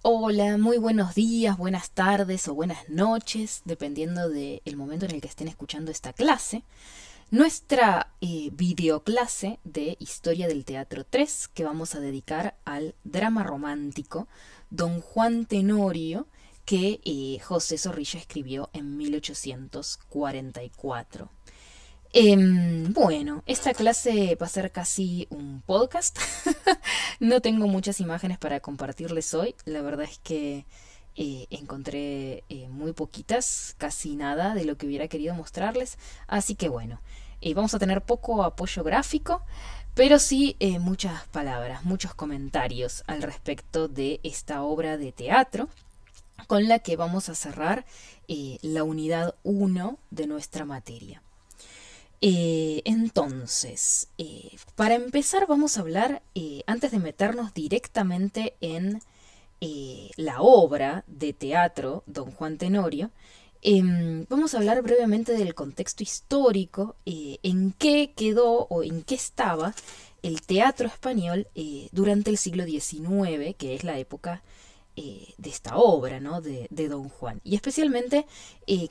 Hola, muy buenos días, buenas tardes o buenas noches, dependiendo del momento en el que estén escuchando esta clase. Nuestra videoclase de Historia del Teatro 3, que vamos a dedicar al drama romántico Don Juan Tenorio, que José Zorrilla escribió en 1844. Bueno, esta clase va a ser casi un podcast. No tengo muchas imágenes para compartirles hoy. La verdad es que encontré muy poquitas, casi nada de lo que hubiera querido mostrarles. Así que bueno, vamos a tener poco apoyo gráfico, pero sí muchas palabras, muchos comentarios al respecto de esta obra de teatro con la que vamos a cerrar la unidad 1 de nuestra materia. Para empezar vamos a hablar, antes de meternos directamente en la obra de teatro Don Juan Tenorio, vamos a hablar brevemente del contexto histórico, en qué quedó o en qué estaba el teatro español durante el siglo XIX, que es la época de esta obra, ¿no? de Don Juan. Y especialmente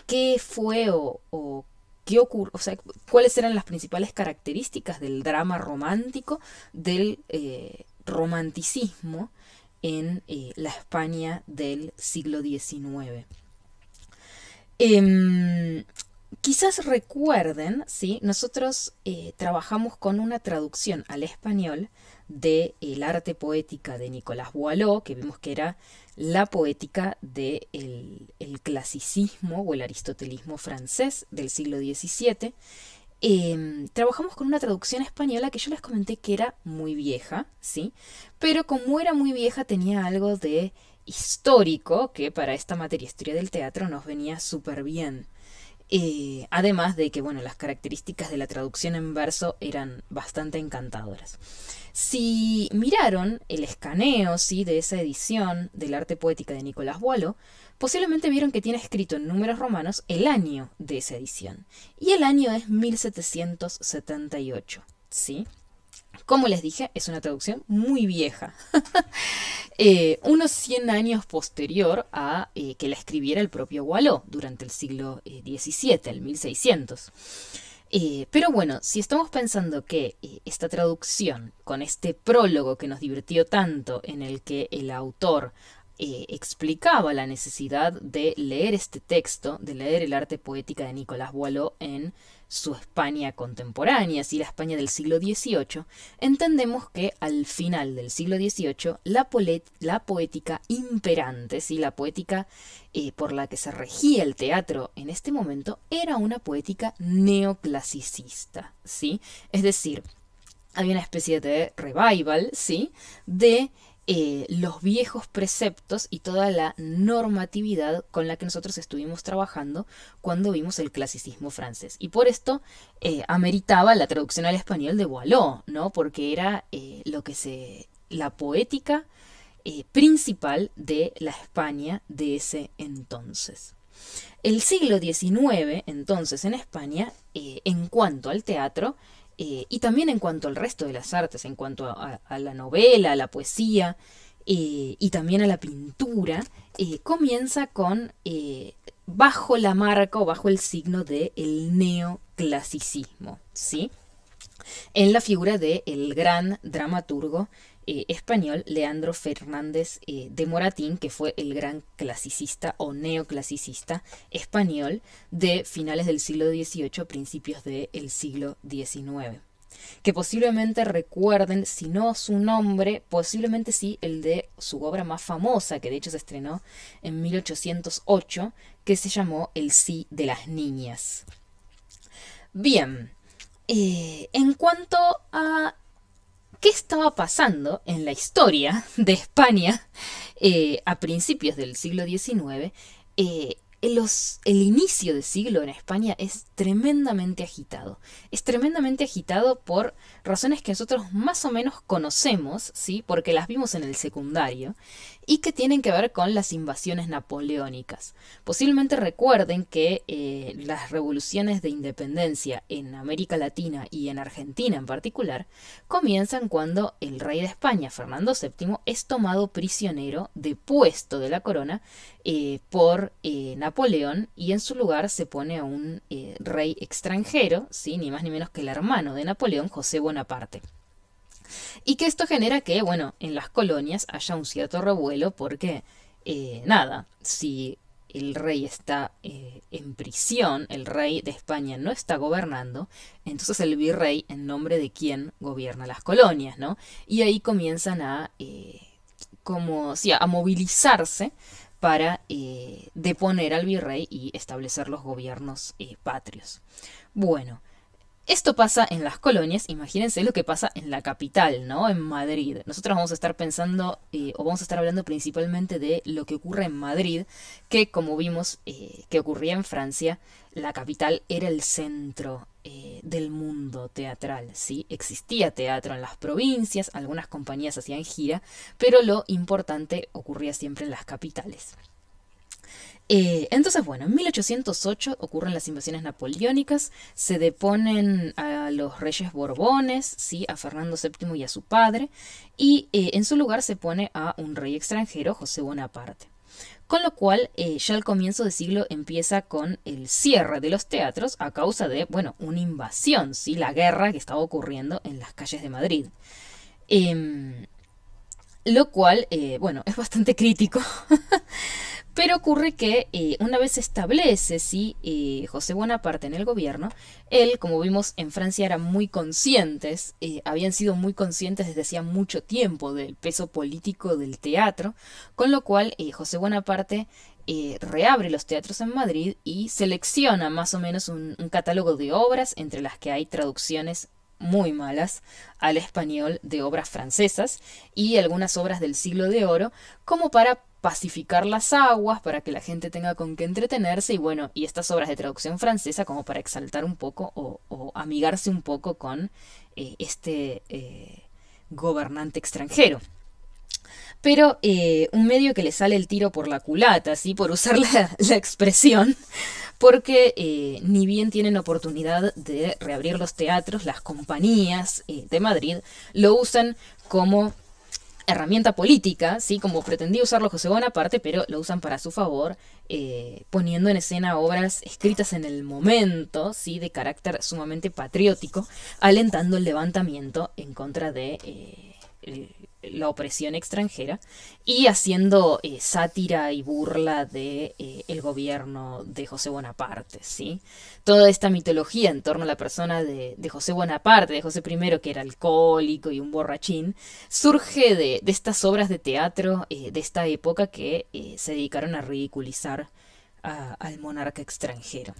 qué fue o qué ocurrió, o sea, cuáles eran las principales características del drama romántico, del romanticismo en la España del siglo XIX. Eh, Quizás recuerden, ¿sí? Nosotros trabajamos con una traducción al español de El arte poética de Nicolas Boileau, que vimos que era la poética del el clasicismo o el aristotelismo francés del siglo XVII. Trabajamos con una traducción española que yo les comenté que era muy vieja, ¿sí? Pero como era muy vieja tenía algo de histórico que para esta materia historia del teatro nos venía súper bien. Además de que, bueno, las características de la traducción en verso eran bastante encantadoras. Si miraron el escaneo, ¿sí? de esa edición del arte poética de Nicolas Boileau, posiblemente vieron que tiene escrito en números romanos el año de esa edición. Y el año es 1778, ¿sí? Como les dije, es una traducción muy vieja. Unos 100 años posterior a que la escribiera el propio Boileau durante el siglo XVII, el 1600. Pero bueno, si estamos pensando que esta traducción, con este prólogo que nos divirtió tanto, en el que el autor explicaba la necesidad de leer este texto, de leer el arte poética de Nicolas Boileau en su España contemporánea, así la España del siglo XVIII, entendemos que al final del siglo XVIII la poética imperante, ¿sí? La poética por la que se regía el teatro en este momento, era una poética neoclasicista, ¿sí? Es decir, había una especie de revival, ¿sí? De los viejos preceptos y toda la normatividad con la que nosotros estuvimos trabajando cuando vimos el clasicismo francés. Y por esto ameritaba la traducción al español de Boileau, ¿no? Porque era la poética principal de la España de ese entonces. El siglo XIX, entonces, en España, en cuanto al teatro, y también en cuanto al resto de las artes, en cuanto a la novela, a la poesía y también a la pintura, comienza con, bajo la marca o bajo el signo del neoclasicismo, ¿sí? En la figura del gran dramaturgo español Leandro Fernández de Moratín, que fue el gran clasicista o neoclasicista español de finales del siglo XVIII, principios del siglo XIX. Que posiblemente recuerden, si no su nombre, posiblemente sí el de su obra más famosa, que de hecho se estrenó en 1808, que se llamó El sí de las niñas. Bien, en cuanto a qué estaba pasando en la historia de España a principios del siglo XIX, el inicio de siglo en España es tremendamente agitado. Es tremendamente agitado por razones que nosotros más o menos conocemos, ¿sí? Porque las vimos en el secundario, y que tienen que ver con las invasiones napoleónicas. Posiblemente recuerden que las revoluciones de independencia en América Latina y en Argentina en particular comienzan cuando el rey de España, Fernando VII, es tomado prisionero depuesto de la corona por Napoleón, y en su lugar se pone a un rey extranjero, ¿sí? Ni más ni menos que el hermano de Napoleón, José Bonaparte. Y que esto genera que, bueno, en las colonias haya un cierto revuelo porque, nada, si el rey está en prisión, el rey de España no está gobernando, entonces el virrey en nombre de quién gobierna las colonias, ¿no? Y ahí comienzan a, como, sí, a movilizarse para deponer al virrey y establecer los gobiernos patrios. Bueno, esto pasa en las colonias, imagínense lo que pasa en la capital, ¿no? En Madrid. Nosotros vamos a estar pensando, o vamos a estar hablando principalmente de lo que ocurre en Madrid, que como vimos que ocurría en Francia, la capital era el centro del mundo teatral, ¿sí? Existía teatro en las provincias, algunas compañías hacían gira, pero lo importante ocurría siempre en las capitales. Entonces, bueno, en 1808 ocurren las invasiones napoleónicas, se deponen a los reyes Borbones, ¿sí? A Fernando VII y a su padre, y en su lugar se pone a un rey extranjero, José Bonaparte. Con lo cual, ya al comienzo del siglo empieza con el cierre de los teatros a causa de, bueno, una invasión, ¿sí? La guerra que estaba ocurriendo en las calles de Madrid. Lo cual, bueno, es bastante crítico. Pero ocurre que una vez se establece, ¿sí? José Bonaparte en el gobierno, él, como vimos en Francia, eran muy conscientes, habían sido muy conscientes desde hacía mucho tiempo del peso político del teatro, con lo cual José Bonaparte reabre los teatros en Madrid y selecciona más o menos un catálogo de obras, entre las que hay traducciones muy malas al español de obras francesas y algunas obras del Siglo de Oro, como para pacificar las aguas, para que la gente tenga con qué entretenerse, y bueno, y estas obras de traducción francesa como para exaltar un poco o amigarse un poco con este gobernante extranjero. Pero un medio que le sale el tiro por la culata, ¿sí? Por usar la expresión, porque ni bien tienen oportunidad de reabrir los teatros, las compañías de Madrid lo usan como herramienta política, ¿sí? Como pretendía usarlo José Bonaparte, pero lo usan para su favor, poniendo en escena obras escritas en el momento, ¿sí? De carácter sumamente patriótico, alentando el levantamiento en contra de la opresión extranjera y haciendo sátira y burla de el gobierno de José Bonaparte, ¿sí? Toda esta mitología en torno a la persona de José Bonaparte, de José I, que era alcohólico y un borrachín, surge de estas obras de teatro de esta época que se dedicaron a ridiculizar al monarca extranjero.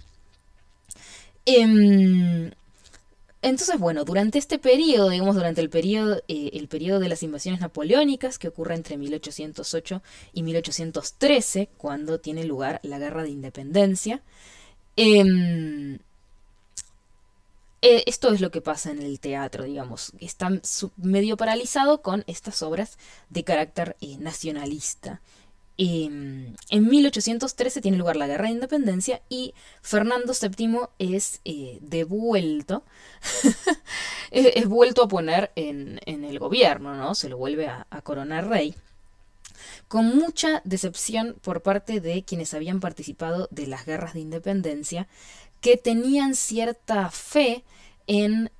Entonces, bueno, durante este periodo, digamos, durante el periodo de las invasiones napoleónicas, que ocurre entre 1808 y 1813, cuando tiene lugar la Guerra de Independencia, esto es lo que pasa en el teatro, digamos. Está medio paralizado con estas obras de carácter nacionalista. En 1813 tiene lugar la Guerra de Independencia y Fernando VII es devuelto, es vuelto a poner en el gobierno, ¿no? Se lo vuelve a coronar rey, con mucha decepción por parte de quienes habían participado de las guerras de independencia, que tenían cierta fe en,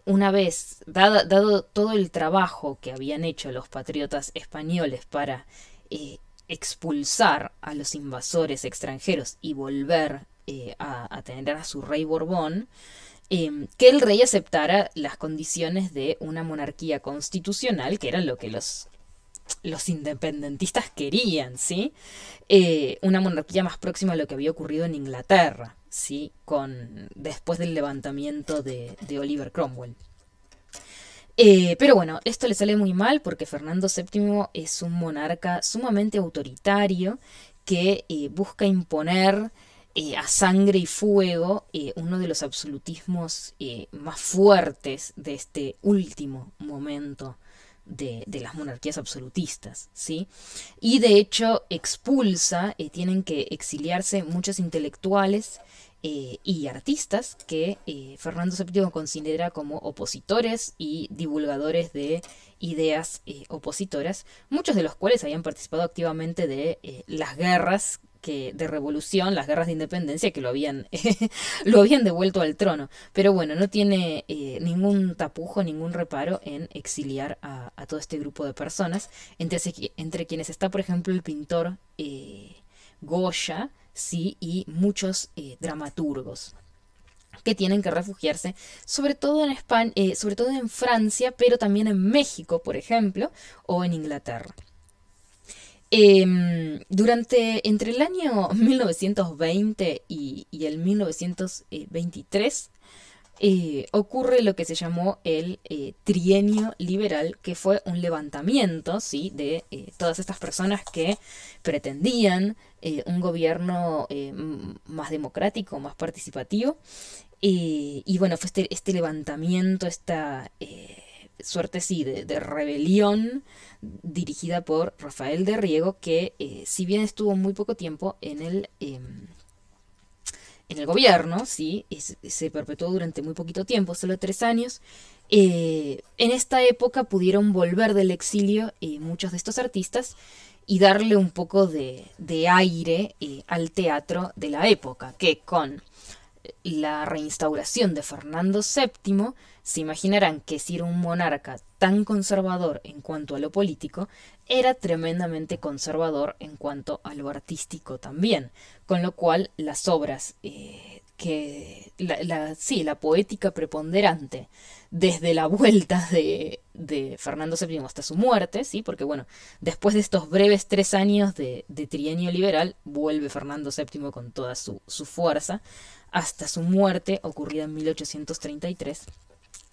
una vez, dado todo el trabajo que habían hecho los patriotas españoles para expulsar a los invasores extranjeros y volver a tener a su rey Borbón, que el rey aceptara las condiciones de una monarquía constitucional, que era lo que los independentistas querían, ¿sí? Una monarquía más próxima a lo que había ocurrido en Inglaterra, ¿sí? Después del levantamiento de Oliver Cromwell. Pero bueno, esto le sale muy mal porque Fernando VII es un monarca sumamente autoritario que busca imponer a sangre y fuego uno de los absolutismos más fuertes de este último momento de las monarquías absolutistas, ¿sí? Y de hecho expulsa, tienen que exiliarse muchos intelectuales y artistas que Fernando VII considera como opositores y divulgadores de ideas opositoras, muchos de los cuales habían participado activamente de las guerras de revolución, las guerras de independencia que lo habían, lo habían devuelto al trono. Pero bueno, no tiene ningún tapujo, ningún reparo en exiliar a todo este grupo de personas, entre quienes está, por ejemplo, el pintor Goya, sí, y muchos dramaturgos que tienen que refugiarse, sobre todo en España, sobre todo en Francia, pero también en México, por ejemplo, o en Inglaterra. Entre el año 1920 y el 1923 ocurre lo que se llamó el trienio liberal, que fue un levantamiento, ¿sí?, de todas estas personas que pretendían un gobierno más democrático, más participativo. Y bueno, fue este levantamiento, esta suerte, sí, de rebelión dirigida por Rafael de Riego, que si bien estuvo muy poco tiempo en el gobierno, ¿sí?, se perpetuó durante muy poquito tiempo, solo 3 años. En esta época pudieron volver del exilio muchos de estos artistas y darle un poco de aire al teatro de la época, que con la reinstauración de Fernando VII, se imaginarán que si era un monarca tan conservador en cuanto a lo político, era tremendamente conservador en cuanto a lo artístico también, con lo cual las obras la poética preponderante desde la vuelta de Fernando VII hasta su muerte, ¿sí? Porque bueno, después de estos breves 3 años de trienio liberal, vuelve Fernando VII con toda su fuerza, hasta su muerte, ocurrida en 1833.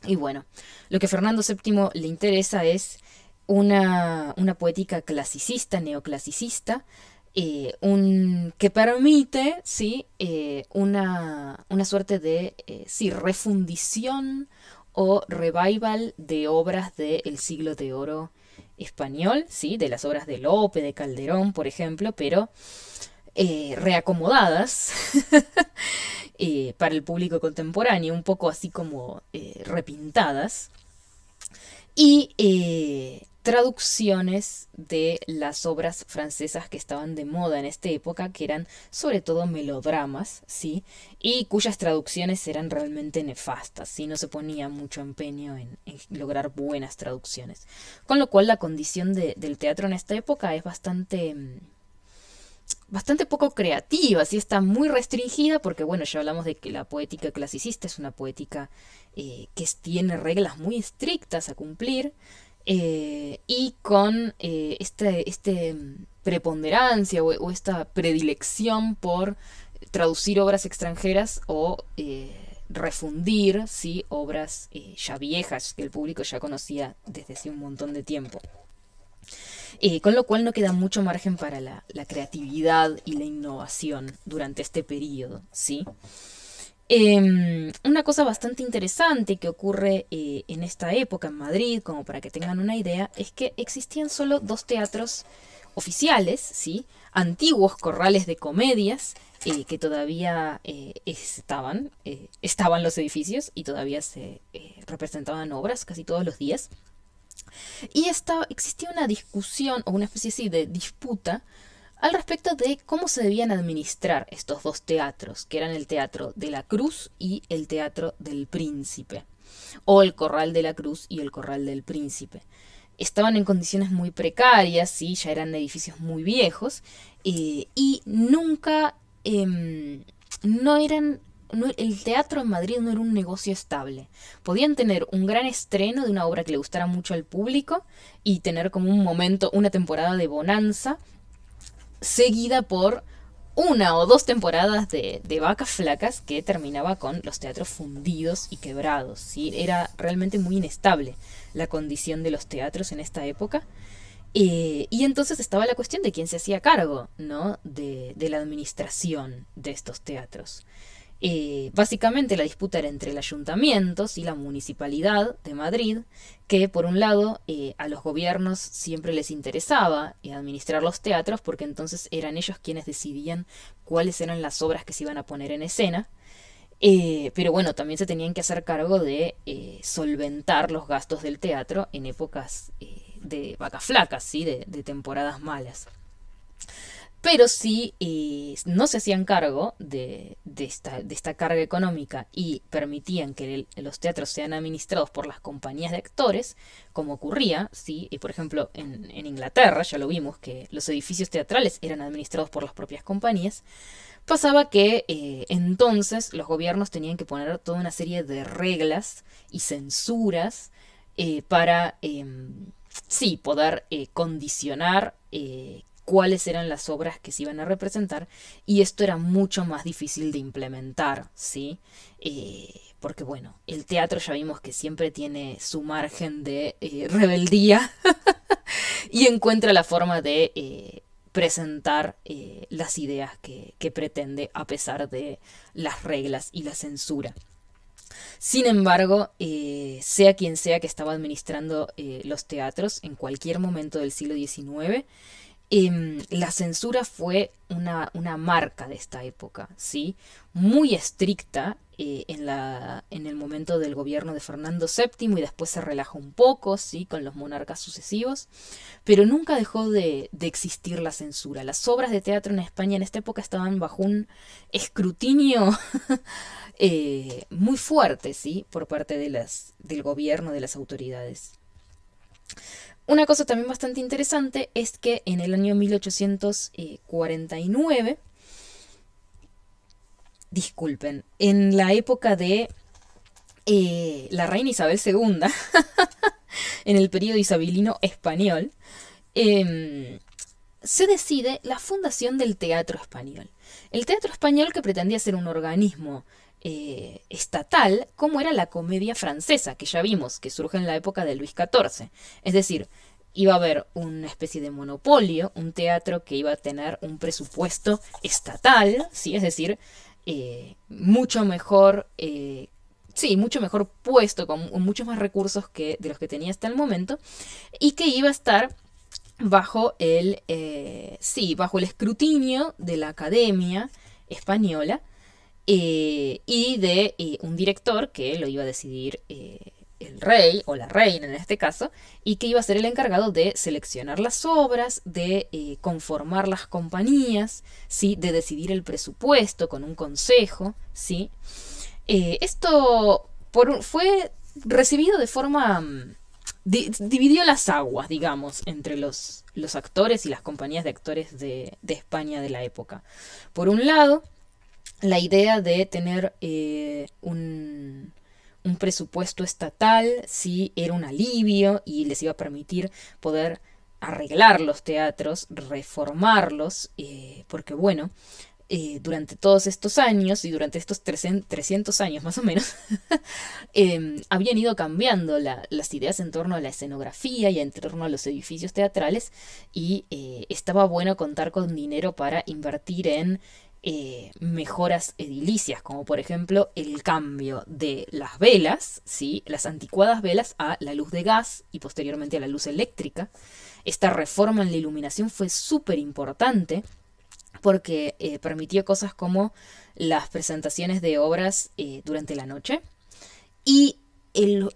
Y bueno, lo que a Fernando VII le interesa es una poética clasicista, neoclasicista, que permite, ¿sí?, una suerte de sí, refundición o revival de obras del siglo de oro español, ¿sí?, de las obras de Lope, de Calderón, por ejemplo, pero reacomodadas para el público contemporáneo, un poco así como repintadas, y traducciones de las obras francesas que estaban de moda en esta época, que eran sobre todo melodramas, ¿sí?, y cuyas traducciones eran realmente nefastas, ¿sí?, no se ponía mucho empeño en lograr buenas traducciones. Con lo cual la condición del teatro en esta época es bastante poco creativa, ¿sí? Está muy restringida porque, bueno, ya hablamos de que la poética clasicista es una poética que tiene reglas muy estrictas a cumplir, y con preponderancia o esta predilección por traducir obras extranjeras o refundir, ¿sí?, obras ya viejas que el público ya conocía desde hace un montón de tiempo. Con lo cual no queda mucho margen para la creatividad y la innovación durante este periodo, ¿sí? Una cosa bastante interesante que ocurre en esta época en Madrid, como para que tengan una idea, es que existían solo 2 teatros oficiales, ¿sí?, antiguos corrales de comedias, que todavía estaban los edificios y todavía se representaban obras casi todos los días. Y existía una discusión o una especie así de disputa al respecto de cómo se debían administrar estos 2 teatros, que eran el Teatro de la Cruz y el Teatro del Príncipe, o el Corral de la Cruz y el Corral del Príncipe. Estaban en condiciones muy precarias, ¿sí?, ya eran edificios muy viejos, y nunca, el teatro en Madrid no era un negocio estable. Podían tener un gran estreno de una obra que le gustara mucho al público y tener como un momento, una temporada de bonanza, seguida por 1 o 2 temporadas de vacas flacas que terminaba con los teatros fundidos y quebrados, ¿sí? Era realmente muy inestable la condición de los teatros en esta época. Y entonces estaba la cuestión de quién se hacía cargo, ¿no? De la administración de estos teatros. Básicamente la disputa era entre el ayuntamiento y la municipalidad de Madrid, que por un lado a los gobiernos siempre les interesaba administrar los teatros porque entonces eran ellos quienes decidían cuáles eran las obras que se iban a poner en escena. Pero bueno, también se tenían que hacer cargo de solventar los gastos del teatro en épocas de vacas flacas, ¿sí? De temporadas malas. Pero si no se hacían cargo de esta carga económica y permitían que los teatros sean administrados por las compañías de actores, como ocurría, ¿sí? Por ejemplo, en Inglaterra ya lo vimos que los edificios teatrales eran administrados por las propias compañías, pasaba que entonces los gobiernos tenían que poner toda una serie de reglas y censuras para, sí, poder condicionar cuáles eran las obras que se iban a representar, y esto era mucho más difícil de implementar, ¿sí? Porque bueno, el teatro ya vimos que siempre tiene su margen de rebeldía y encuentra la forma de presentar las ideas que pretende a pesar de las reglas y la censura. Sin embargo, sea quien sea que estaba administrando los teatros en cualquier momento del siglo XIX, la censura fue una marca de esta época, ¿sí? Muy estricta en el momento del gobierno de Fernando VII y después se relajó un poco, ¿sí? Con los monarcas sucesivos, pero nunca dejó de existir la censura. Las obras de teatro en España en esta época estaban bajo un escrutinio muy fuerte, ¿sí? Por parte del gobierno, de las autoridades. Una cosa también bastante interesante es que en el año 1849, disculpen, en la época de la reina Isabel II, en el periodo isabelino español, se decide la fundación del Teatro Español. El Teatro Español, que pretendía ser un organismo estatal, como era la Comedia Francesa, que ya vimos que surge en la época de Luis XIV. Es decir, iba a haber una especie de monopolio, un teatro que iba a tener un presupuesto estatal, ¿sí? Es decir, mucho mejor, sí, mucho mejor puesto, con muchos más recursos de los que tenía hasta el momento, y que iba a estar bajo bajo el escrutinio de la Academia Española, y de un director que lo iba a decidir el rey o la reina en este caso, y que iba a ser el encargado de seleccionar las obras, de conformar las compañías, ¿sí? De decidir el presupuesto con un consejo, ¿sí? Esto fue recibido de forma dividió las aguas, digamos, entre los actores y las compañías de actores de España de la época. Por un lado, la idea de tener un presupuesto estatal sí era un alivio y les iba a permitir poder arreglar los teatros, reformarlos, porque bueno, durante todos estos años y durante estos 300 años más o menos, habían ido cambiando las ideas en torno a la escenografía y en torno a los edificios teatrales, y estaba bueno contar con dinero para invertir en mejoras edilicias, como por ejemplo el cambio de las velas, ¿sí? Las anticuadas velas a la luz de gas y posteriormente a la luz eléctrica. Esta reforma en la iluminación fue súper importante porque permitió cosas como las presentaciones de obras durante la noche, y el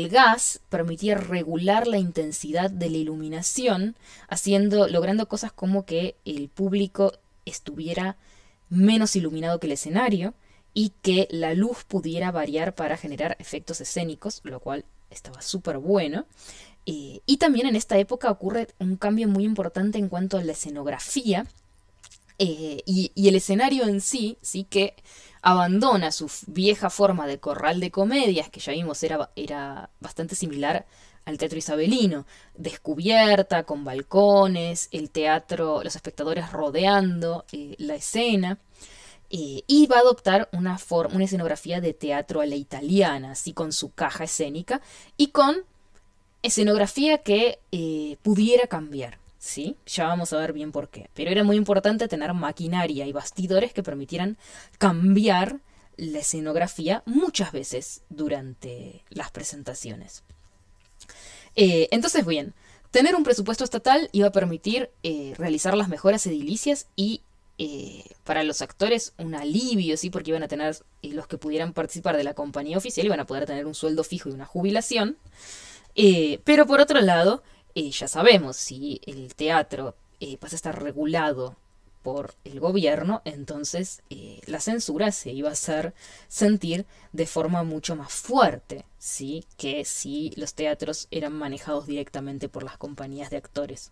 gas permitía regular la intensidad de la iluminación, logrando cosas como que el público estuviera menos iluminado que el escenario y que la luz pudiera variar para generar efectos escénicos, lo cual estaba súper bueno. Y también en esta época ocurre un cambio muy importante en cuanto a la escenografía, y el escenario en sí, sí que abandona su vieja forma de corral de comedias, que ya vimos era bastante similar al teatro isabelino, descubierta, con balcones, el teatro, los espectadores rodeando la escena, y va a adoptar una escenografía de teatro a la italiana, así con su caja escénica y con escenografía que pudiera cambiar, ¿sí? Ya vamos a ver bien por qué. Pero era muy importante tener maquinaria y bastidores que permitieran cambiar la escenografía muchas veces durante las presentaciones. Entonces, bien, tener un presupuesto estatal iba a permitir realizar las mejoras edilicias y para los actores un alivio, ¿sí? Porque iban a tener, los que pudieran participar de la compañía oficial iban a poder tener un sueldo fijo y una jubilación. Pero por otro lado, ya sabemos, si el teatro pasa a estar regulado por el gobierno, entonces la censura se iba a hacer sentir de forma mucho más fuerte, ¿sí? Que si los teatros eran manejados directamente por las compañías de actores.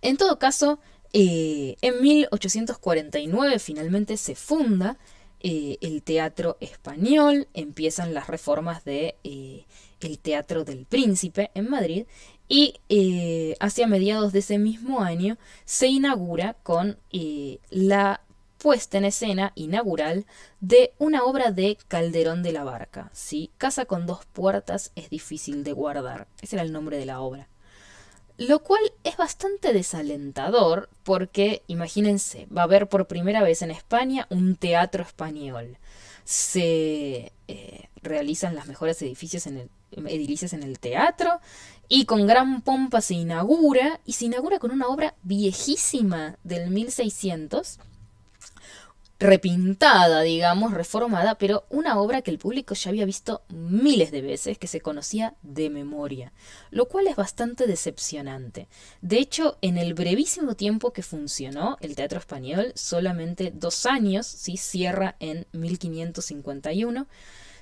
En todo caso, en 1849 finalmente se funda el Teatro Español, empiezan las reformas de el Teatro del Príncipe en Madrid y hacia mediados de ese mismo año se inaugura con la puesta en escena inaugural de una obra de Calderón de la Barca, ¿sí? Casa con dos puertas es difícil de guardar, ese era el nombre de la obra. Lo cual es bastante desalentador porque, imagínense, va a haber por primera vez en España un teatro español. Se realizan las mejores edilicias en el teatro y con gran pompa se inaugura, y se inaugura con una obra viejísima del 1600, repintada, digamos, reformada, pero una obra que el público ya había visto miles de veces, que se conocía de memoria, lo cual es bastante decepcionante. De hecho, en el brevísimo tiempo que funcionó el Teatro Español, solamente 2 años, ¿sí? Cierra en 1551,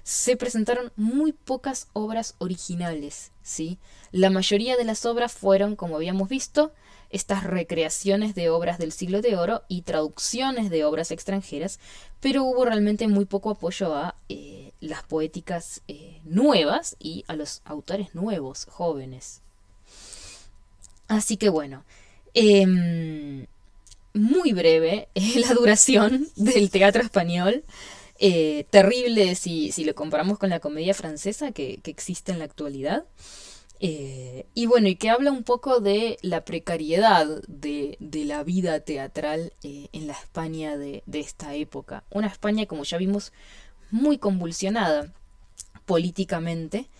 se presentaron muy pocas obras originales, ¿sí? La mayoría de las obras fueron, como habíamos visto, estas recreaciones de obras del Siglo de Oro y traducciones de obras extranjeras, pero hubo realmente muy poco apoyo a las poéticas nuevas y a los autores nuevos, jóvenes. Así que bueno, muy breve la duración del teatro español. Terrible si lo comparamos con la comedia francesa que existe en la actualidad. Y bueno, y que habla un poco de la precariedad de la vida teatral en la España de esta época. Una España, como ya vimos, muy convulsionada políticamente.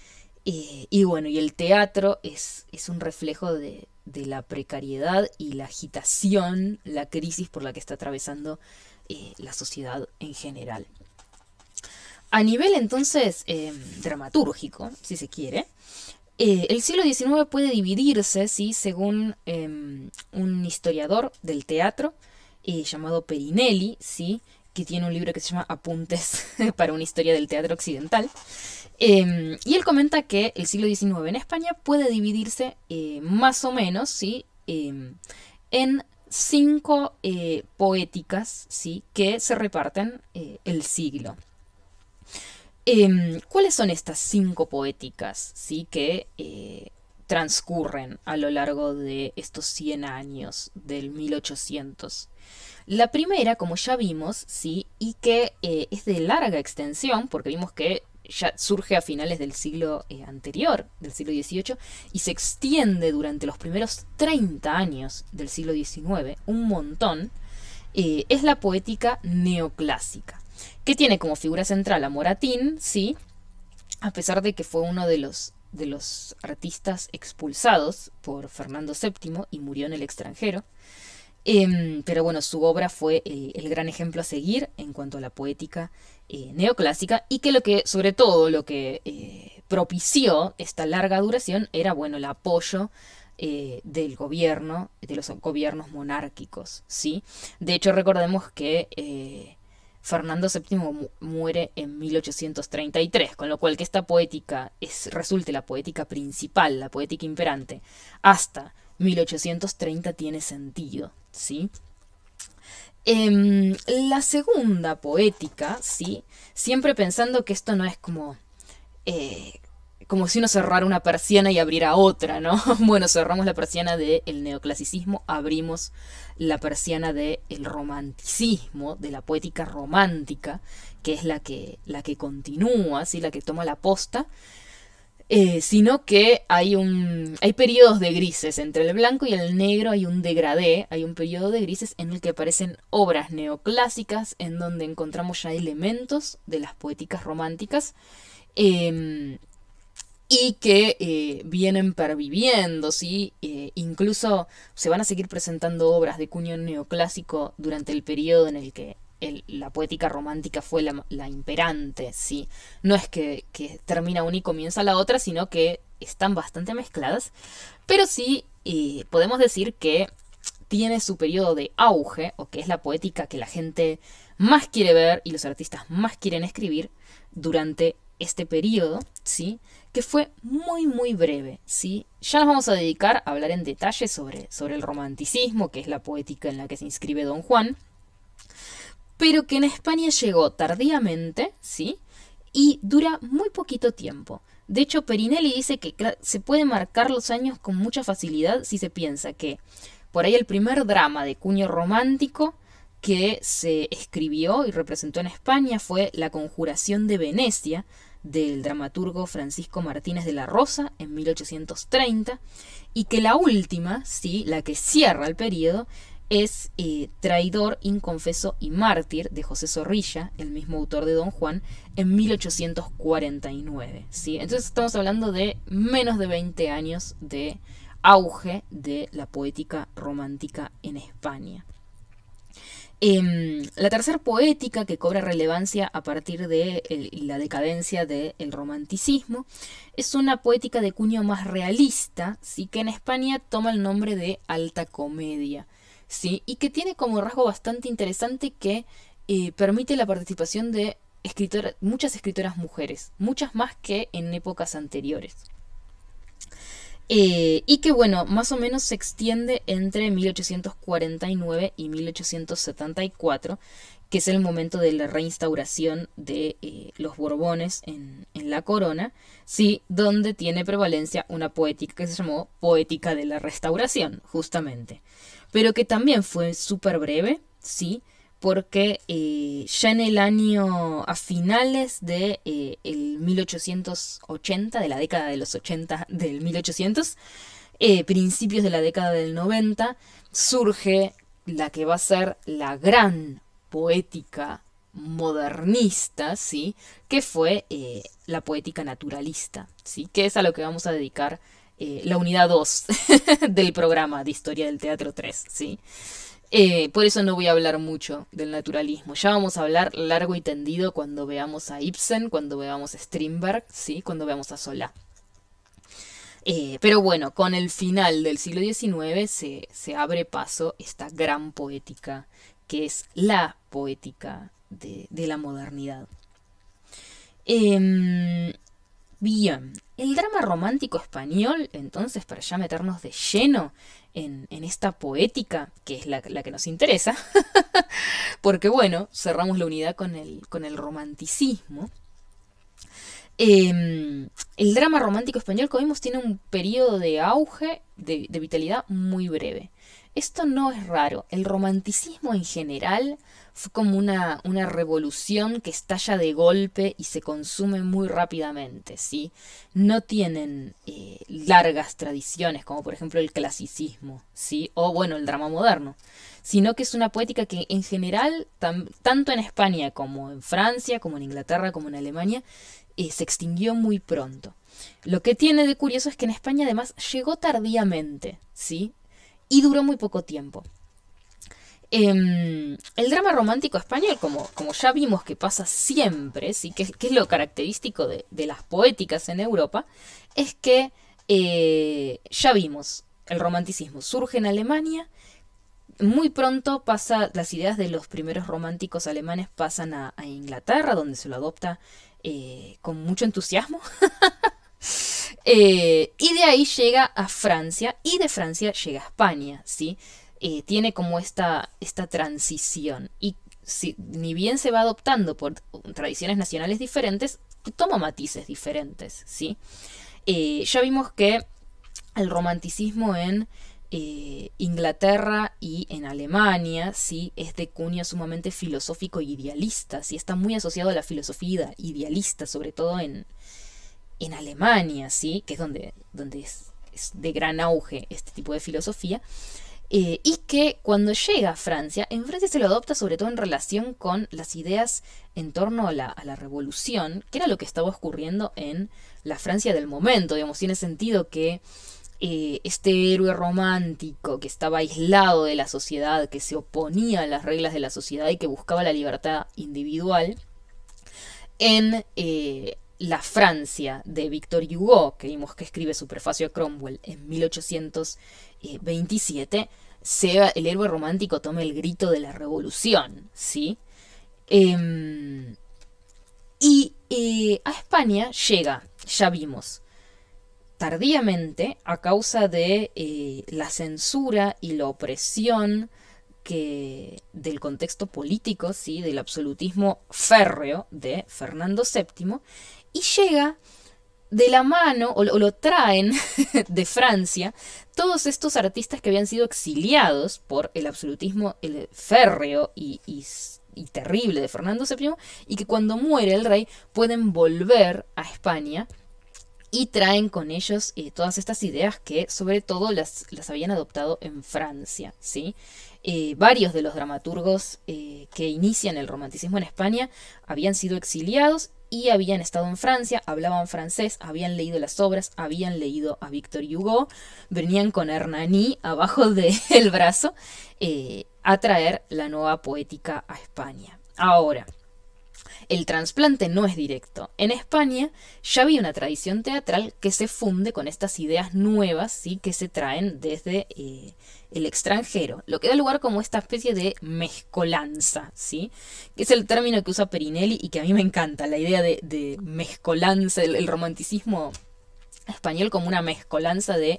Y bueno, y el teatro es un reflejo de la precariedad y la agitación, la crisis por la que está atravesando la sociedad en general. A nivel entonces dramatúrgico, si se quiere, el siglo XIX puede dividirse, ¿sí? Según un historiador del teatro llamado Perinelli, ¿sí? Que tiene un libro que se llama Apuntes para una historia del teatro occidental. Y él comenta que el siglo XIX en España puede dividirse más o menos, ¿sí? En 5 poéticas, ¿sí? Que se reparten el siglo. ¿Cuáles son estas 5 poéticas, ¿sí? Que transcurren a lo largo de estos 100 años del 1800? La primera, como ya vimos, ¿sí? Y que es de larga extensión, porque vimos que ya surge a finales del siglo anterior, del siglo XVIII, y se extiende durante los primeros 30 años del siglo XIX, un montón, es la poética neoclásica, que tiene como figura central a Moratín, ¿sí? A pesar de que fue uno de los artistas expulsados por Fernando VII y murió en el extranjero. Pero bueno, su obra fue el gran ejemplo a seguir en cuanto a la poética neoclásica, y que sobre todo lo que propició esta larga duración era, bueno, el apoyo del gobierno, de los gobiernos monárquicos, ¿sí? De hecho, recordemos que Fernando VII muere en 1833, con lo cual que esta poética resulte la poética principal, la poética imperante, hasta 1830 tiene sentido, ¿sí? La segunda poética, ¿sí? Siempre pensando que esto no es como si uno cerrara una persiana y abriera otra, ¿no? Bueno, cerramos la persiana del neoclasicismo, abrimos la persiana del romanticismo, de la poética romántica, que es la que continúa, ¿sí? La que toma la posta. sino que hay periodos de grises. Entre el blanco y el negro hay un degradé, hay un periodo de grises en el que aparecen obras neoclásicas, en donde encontramos ya elementos de las poéticas románticas, y que vienen perviviendo, ¿sí? Incluso se van a seguir presentando obras de cuño neoclásico durante el periodo en el que la poética romántica fue la imperante, ¿sí? No es que termina una y comienza la otra, sino que están bastante mezcladas, pero sí podemos decir que tiene su periodo de auge, o que es la poética que la gente más quiere ver y los artistas más quieren escribir durante este periodo, ¿sí? Que fue muy muy breve, ¿sí? Ya nos vamos a dedicar a hablar en detalle sobre el romanticismo, que es la poética en la que se inscribe Don Juan, pero que en España llegó tardíamente, ¿sí? Y dura muy poquito tiempo. De hecho, Perinelli dice que se puede marcar los años con mucha facilidad si se piensa que por ahí el primer drama de cuño romántico que se escribió y representó en España fue La Conjuración de Venecia, del dramaturgo Francisco Martínez de la Rosa, en 1830, y que la última, sí, la que cierra el periodo, es Traidor, Inconfeso y Mártir, de José Zorrilla, el mismo autor de Don Juan, en 1849, ¿sí? Entonces estamos hablando de menos de 20 años de auge de la poética romántica en España. La tercera poética que cobra relevancia a partir de la decadencia del romanticismo es una poética de cuño más realista, ¿sí? Que en España toma el nombre de alta comedia, ¿sí? Y que tiene como rasgo bastante interesante que permite la participación de muchas escritoras mujeres, muchas más que en épocas anteriores. Y que bueno, más o menos se extiende entre 1849 y 1874, que es el momento de la reinstauración de los Borbones en la corona, sí, donde tiene prevalencia una poética que se llamó Poética de la Restauración, justamente, pero que también fue súper breve, sí, porque ya en el año, a finales de el 1880, de la década de los 80 del 1800, principios de la década del 90, surge la que va a ser la gran poética modernista, ¿sí? Que fue la poética naturalista, ¿sí? Que es a lo que vamos a dedicar la unidad 2 del programa de Historia del Teatro 3, ¿sí? Por eso no voy a hablar mucho del naturalismo. Ya vamos a hablar largo y tendido cuando veamos a Ibsen, cuando veamos a Strindberg, ¿sí? Cuando veamos a Solá. Pero bueno, con el final del siglo XIX se abre paso esta gran poética, que es la poética de la modernidad. Bien, el drama romántico español, entonces, para ya meternos de lleno en esta poética, que es la que nos interesa, porque bueno, cerramos la unidad con el romanticismo. El drama romántico español, como vimos, tiene un periodo de auge, de vitalidad muy breve. Esto no es raro. El romanticismo en general fue como una revolución que estalla de golpe y se consume muy rápidamente, ¿sí? No tienen largas tradiciones, como por ejemplo el clasicismo, ¿sí? O bueno, el drama moderno, sino que es una poética que en general, tanto en España como en Francia, como en Inglaterra, como en Alemania, se extinguió muy pronto. Lo que tiene de curioso es que en España además llegó tardíamente, ¿sí? Y duró muy poco tiempo. El drama romántico español, como ya vimos que pasa siempre, ¿sí? que es lo característico de las poéticas en Europa, es que ya vimos, el romanticismo surge en Alemania, muy pronto las ideas de los primeros románticos alemanes pasan a Inglaterra, donde se lo adopta con mucho entusiasmo. Y de ahí llega a Francia, y de Francia llega a España, ¿sí? Tiene como esta transición. Y ni bien se va adoptando por tradiciones nacionales diferentes, toma matices diferentes, ¿sí? Ya vimos que el romanticismo en Inglaterra y en Alemania, ¿sí? Es de cuño sumamente filosófico e idealista, ¿sí? Está muy asociado a la filosofía idealista, sobre todo en en Alemania, ¿sí? Que es donde es de gran auge este tipo de filosofía, y que cuando llega a Francia, en Francia se lo adopta sobre todo en relación con las ideas en torno a la revolución, que era lo que estaba ocurriendo en la Francia del momento, digamos. Tiene sentido que este héroe romántico que estaba aislado de la sociedad, que se oponía a las reglas de la sociedad y que buscaba la libertad individual, en la Francia de Victor Hugo, que vimos que escribe su prefacio a Cromwell en 1827, sea el héroe romántico tome el grito de la revolución, ¿sí? A España llega, ya vimos, tardíamente a causa de la censura y la opresión del contexto político, ¿sí? Del absolutismo férreo de Fernando VII, y llega de la mano, o lo traen de Francia, todos estos artistas que habían sido exiliados por el absolutismo férreo y terrible de Fernando VII, y que cuando muere el rey pueden volver a España y traen con ellos todas estas ideas que sobre todo las habían adoptado en Francia, ¿sí? Varios de los dramaturgos que inician el romanticismo en España habían sido exiliados y habían estado en Francia, hablaban francés, habían leído las obras, habían leído a Victor Hugo, venían con Hernani abajo del brazo a traer la nueva poética a España. Ahora, el trasplante no es directo. En España ya había una tradición teatral que se funde con estas ideas nuevas, ¿sí? Que se traen desde el extranjero, lo que da lugar como esta especie de mezcolanza, ¿sí? Que es el término que usa Perinelli y que a mí me encanta, la idea de mezcolanza, el romanticismo español como una mezcolanza de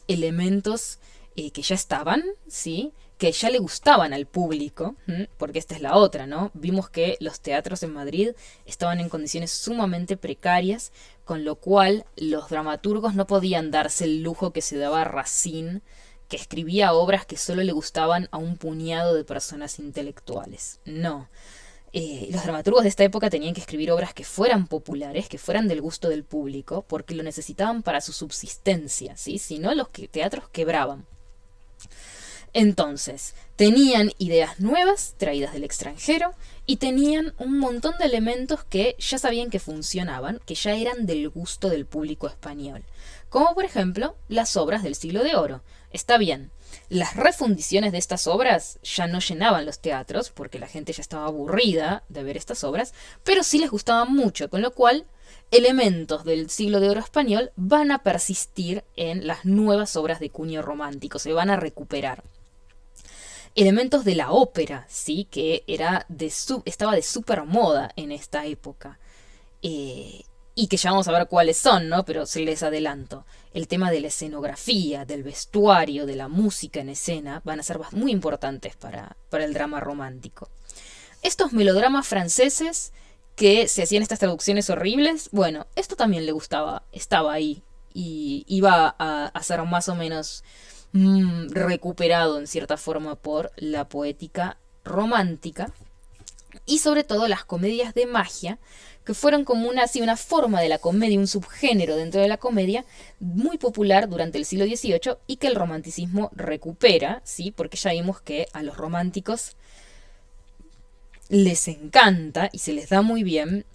elementos que ya estaban, ¿sí? Que ya le gustaban al público, porque esta es la otra, ¿no? Vimos que los teatros en Madrid estaban en condiciones sumamente precarias, con lo cual los dramaturgos no podían darse el lujo que se daba a Racine, que escribía obras que solo le gustaban a un puñado de personas intelectuales. No. Los dramaturgos de esta época tenían que escribir obras que fueran populares, que fueran del gusto del público, porque lo necesitaban para su subsistencia, ¿sí? Si no, los teatros quebraban. Entonces, tenían ideas nuevas traídas del extranjero y tenían un montón de elementos que ya sabían que funcionaban, que ya eran del gusto del público español. Como por ejemplo las obras del Siglo de Oro. Está bien, las refundiciones de estas obras ya no llenaban los teatros porque la gente ya estaba aburrida de ver estas obras, pero sí les gustaban mucho, con lo cual elementos del Siglo de Oro español van a persistir en las nuevas obras de cuño romántico, se van a recuperar. Elementos de la ópera, ¿sí? Que estaba de súper moda en esta época. Y que ya vamos a ver cuáles son, ¿no? Pero se les adelanto. El tema de la escenografía, del vestuario, de la música en escena van a ser muy importantes para el drama romántico. Estos melodramas franceses que se hacían estas traducciones horribles, bueno, esto también le gustaba, estaba ahí y iba a ser más o menos recuperado en cierta forma por la poética romántica, y sobre todo las comedias de magia, que fueron como una forma de la comedia, un subgénero dentro de la comedia muy popular durante el siglo XVIII y que el romanticismo recupera, ¿sí? Porque ya vimos que a los románticos les encanta y se les da muy bien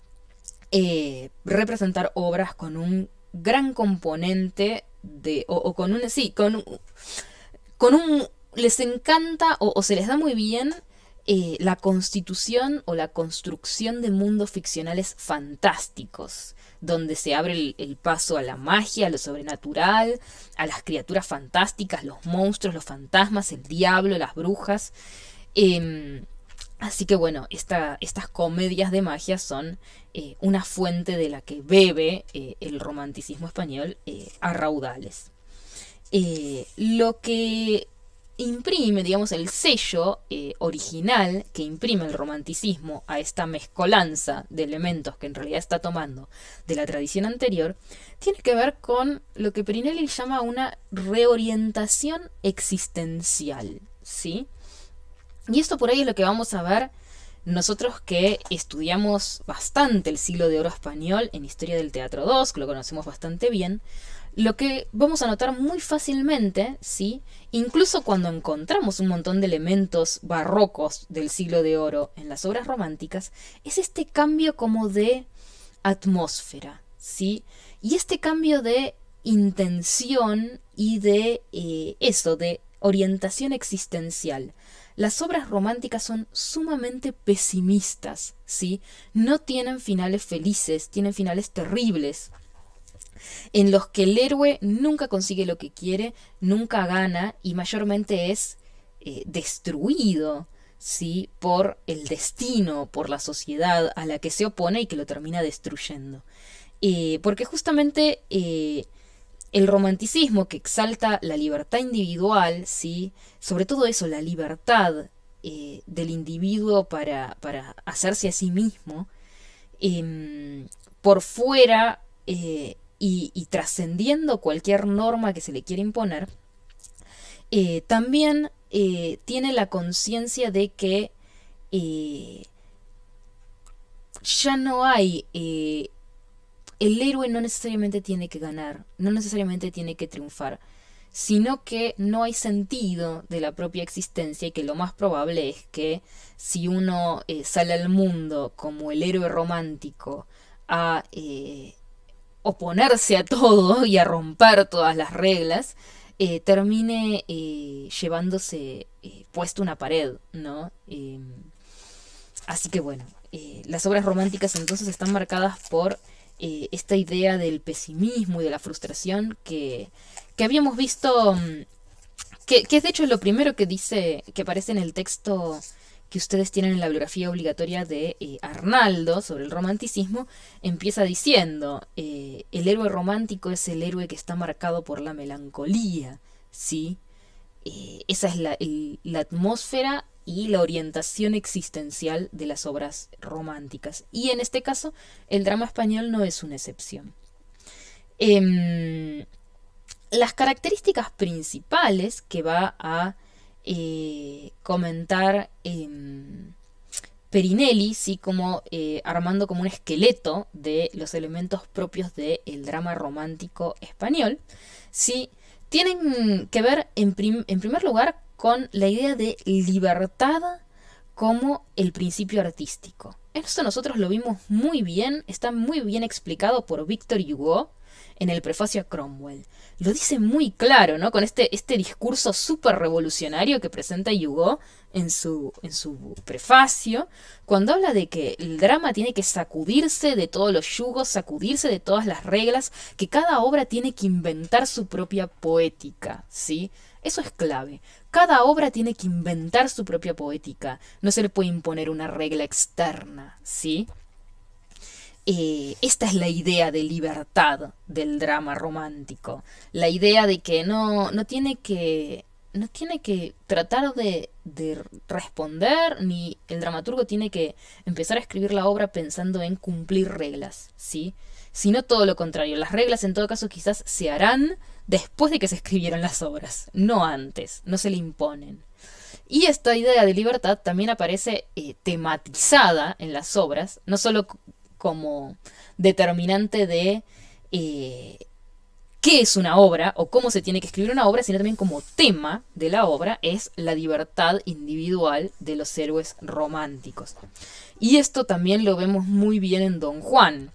representar obras con un gran componente les encanta o se les da muy bien la constitución o la construcción de mundos ficcionales fantásticos, donde se abre el paso a la magia, a lo sobrenatural, a las criaturas fantásticas, los monstruos, los fantasmas, el diablo, las brujas. Así que bueno, estas comedias de magia son una fuente de la que bebe el romanticismo español a raudales. Lo que imprime, digamos, el sello original que imprime el romanticismo a esta mezcolanza de elementos que en realidad está tomando de la tradición anterior, tiene que ver con lo que Perinelli llama una reorientación existencial, ¿sí? Y esto por ahí es lo que vamos a ver Nosotros que estudiamos bastante el siglo de oro español en Historia del Teatro 2, que lo conocemos bastante bien, lo que vamos a notar muy fácilmente, ¿sí? Incluso cuando encontramos un montón de elementos barrocos del siglo de oro en las obras románticas, es este cambio como de atmósfera, ¿sí? Y este cambio de intención y de eso, de orientación existencial. Las obras románticas son sumamente pesimistas, ¿sí? No tienen finales felices, tienen finales terribles, en los que el héroe nunca consigue lo que quiere, nunca gana y mayormente es destruido, ¿sí? Por el destino, por la sociedad a la que se opone y que lo termina destruyendo. Porque justamente el romanticismo que exalta la libertad individual, ¿sí? Sobre todo eso, la libertad del individuo para hacerse a sí mismo, por fuera y trascendiendo cualquier norma que se le quiera imponer, también tiene la conciencia de que ya no hay el héroe no necesariamente tiene que ganar, no necesariamente tiene que triunfar, sino que no hay sentido de la propia existencia y que lo más probable es que si uno sale al mundo como el héroe romántico a oponerse a todo y a romper todas las reglas, termine llevándose puesto una pared, ¿no? Así que bueno, las obras románticas entonces están marcadas por esta idea del pesimismo y de la frustración que habíamos visto, que es de hecho lo primero que dice, que aparece en el texto que ustedes tienen en la biografía obligatoria de Arnaldo sobre el romanticismo. Empieza diciendo, el héroe romántico es el héroe que está marcado por la melancolía, ¿sí? Esa es la atmósfera y la orientación existencial de las obras románticas. Y en este caso, el drama español no es una excepción. Las características principales que va a comentar Perinelli, ¿sí? Como armando como un esqueleto de los elementos propios del drama romántico español, ¿sí? Tienen que ver en primer lugar con la idea de libertad como el principio artístico. Esto nosotros lo vimos muy bien, está muy bien explicado por Victor Hugo en el prefacio a Cromwell. Lo dice muy claro, ¿no? Con este discurso súper revolucionario que presenta Hugo en su prefacio, cuando habla de que el drama tiene que sacudirse de todos los yugos, sacudirse de todas las reglas, que cada obra tiene que inventar su propia poética, ¿sí? Eso es clave. Cada obra tiene que inventar su propia poética. No se le puede imponer una regla externa, ¿sí? Esta es la idea de libertad del drama romántico. La idea de que no tiene que tratar de responder, ni el dramaturgo tiene que empezar a escribir la obra pensando en cumplir reglas, ¿sí? Sino todo lo contrario. Las reglas en todo caso quizás se harán después de que se escribieron las obras, no antes, no se le imponen. Y esta idea de libertad también aparece tematizada en las obras, no solo como determinante de qué es una obra o cómo se tiene que escribir una obra, sino también como tema de la obra es la libertad individual de los héroes románticos. Y esto también lo vemos muy bien en Don Juan,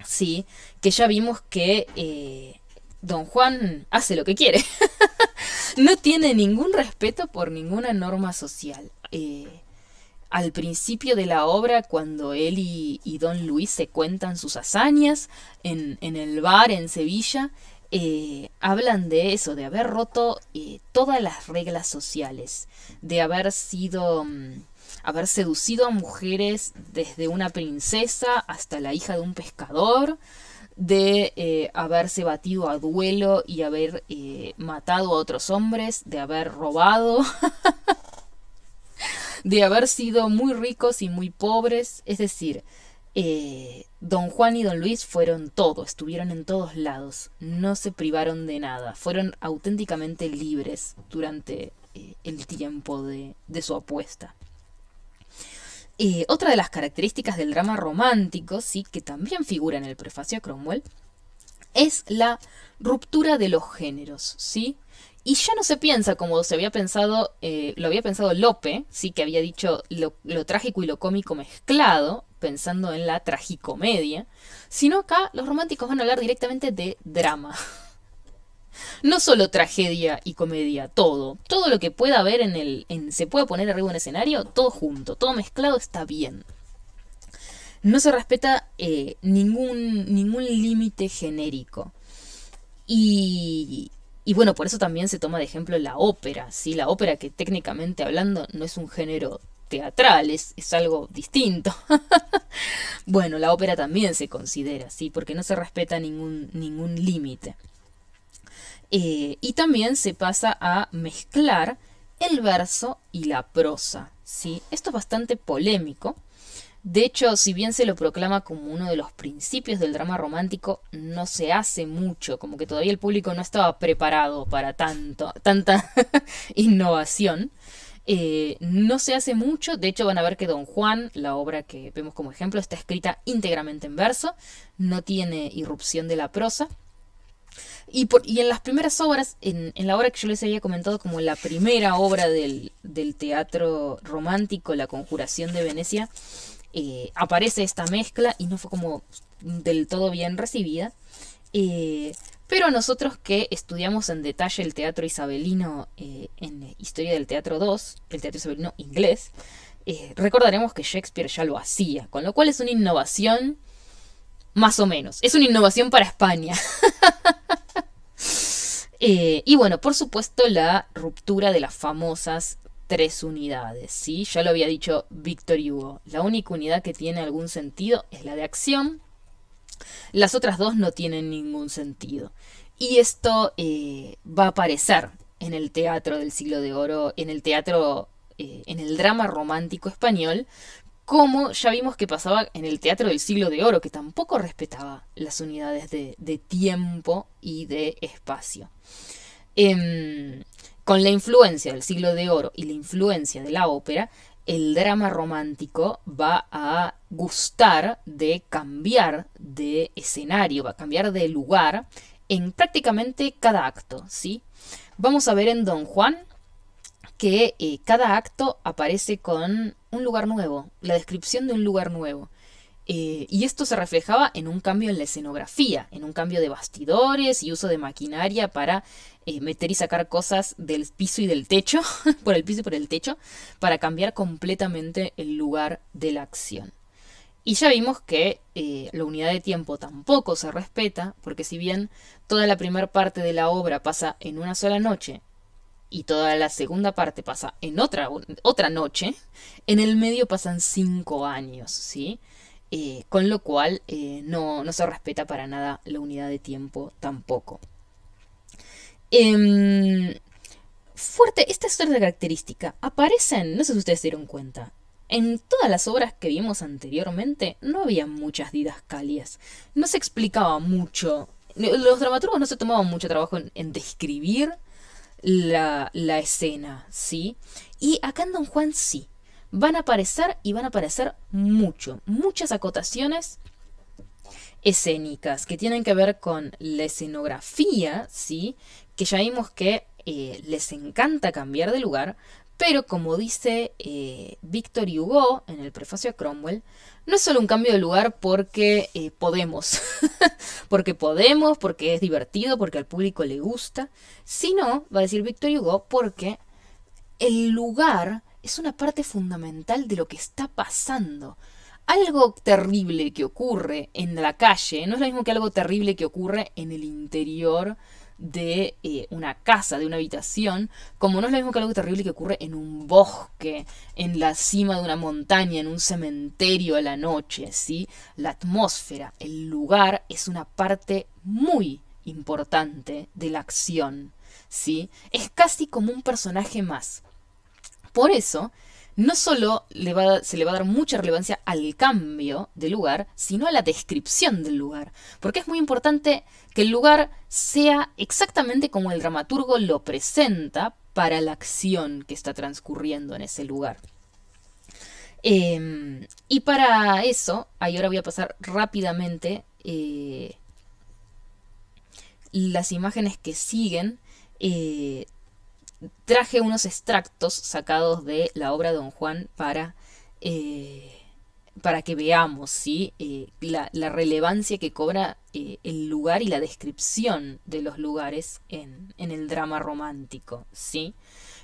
¿sí? Que ya vimos que Don Juan hace lo que quiere. No tiene ningún respeto por ninguna norma social. Al principio de la obra, cuando él y Don Luis se cuentan sus hazañas en el bar en Sevilla, hablan de eso, de haber roto todas las reglas sociales, de haber haber seducido a mujeres desde una princesa hasta la hija de un pescador, de haberse batido a duelo y haber matado a otros hombres, de haber robado, de haber sido muy ricos y muy pobres. Es decir, Don Juan y Don Luis fueron todo, estuvieron en todos lados, no se privaron de nada, fueron auténticamente libres durante el tiempo de su apuesta. Otra de las características del drama romántico, sí, que también figura en el prefacio a Cromwell, es la ruptura de los géneros, ¿sí? Y ya no se piensa como se había pensado, lo había pensado Lope, sí, que había dicho lo trágico y lo cómico mezclado, pensando en la tragicomedia, sino acá los románticos van a hablar directamente de drama. No solo tragedia y comedia, todo lo que pueda haber se pueda poner arriba en un escenario, todo junto, todo mezclado está bien. No se respeta ningún límite genérico. Y bueno, por eso también se toma de ejemplo la ópera, ¿sí? La ópera, que técnicamente hablando no es un género teatral, es algo distinto. Bueno, la ópera también se considera, ¿sí? Porque no se respeta ningún límite. Y también se pasa a mezclar el verso y la prosa, ¿sí? Esto es bastante polémico. De hecho, si bien se lo proclama como uno de los principios del drama romántico, no se hace mucho, como que todavía el público no estaba preparado para tanta innovación. No se hace mucho, de hecho van a ver que Don Juan, la obra que vemos como ejemplo, está escrita íntegramente en verso, no tiene irrupción de la prosa. Y en las primeras obras, en la obra que yo les había comentado como la primera obra del teatro romántico, La Conjuración de Venecia, aparece esta mezcla y no fue como del todo bien recibida. Pero nosotros que estudiamos en detalle el teatro isabelino en Historia del Teatro 2, el teatro isabelino inglés, recordaremos que Shakespeare ya lo hacía, con lo cual es una innovación más o menos. Es una innovación para España. Y bueno, por supuesto la ruptura de las famosas 3 unidades, ¿sí? Ya lo había dicho Victor Hugo. La única unidad que tiene algún sentido es la de acción. Las otras 2 no tienen ningún sentido. Y esto va a aparecer en el teatro del siglo de oro, en el teatro, en el drama romántico español, como ya vimos que pasaba en el teatro del siglo de oro, que tampoco respetaba las unidades de tiempo y de espacio. Con la influencia del siglo de oro y la influencia de la ópera, el drama romántico va a gustar de cambiar de escenario, va a cambiar de lugar en prácticamente cada acto, ¿sí? Vamos a ver en Don Juan que cada acto aparece con un lugar nuevo, la descripción de un lugar nuevo. Y esto se reflejaba en un cambio en la escenografía, en un cambio de bastidores y uso de maquinaria para meter y sacar cosas del piso y del techo, por el piso y por el techo, para cambiar completamente el lugar de la acción. Y ya vimos que la unidad de tiempo tampoco se respeta, porque si bien toda la primera parte de la obra pasa en una sola noche, y toda la segunda parte pasa en otra noche, en el medio pasan 5 años, ¿sí? Con lo cual no se respeta para nada la unidad de tiempo tampoco. Fuerte, esta es otra característica. Aparecen, no sé si ustedes se dieron cuenta, en todas las obras que vimos anteriormente no había muchas didascalias. No se explicaba mucho. Los dramaturgos no se tomaban mucho trabajo en describir la escena, ¿sí? Y acá en Don Juan sí. Van a aparecer y van a aparecer muchas acotaciones escénicas que tienen que ver con la escenografía, ¿sí? Que ya vimos que les encanta cambiar de lugar, pero como dice Victor Hugo en el prefacio a Cromwell, no es solo un cambio de lugar porque podemos, porque es divertido, porque al público le gusta, sino, va a decir Victor Hugo, porque el lugar es una parte fundamental de lo que está pasando. Algo terrible que ocurre en la calle no es lo mismo que algo terrible que ocurre en el interior de una casa, de una habitación, como no es lo mismo que algo terrible que ocurre en un bosque, en la cima de una montaña, en un cementerio a la noche, ¿sí? La atmósfera, el lugar es una parte muy importante de la acción, ¿sí? Es casi como un personaje más. Por eso, no solo se le va a dar mucha relevancia al cambio de lugar, sino a la descripción del lugar. Porque es muy importante que el lugar sea exactamente como el dramaturgo lo presenta para la acción que está transcurriendo en ese lugar. Y para eso, ahí ahora voy a pasar rápidamente las imágenes que siguen. eh, Traje unos extractos sacados de la obra de Don Juan eh, para que veamos, ¿sí? La relevancia que cobra el lugar y la descripción de los lugares en el drama romántico, ¿sí?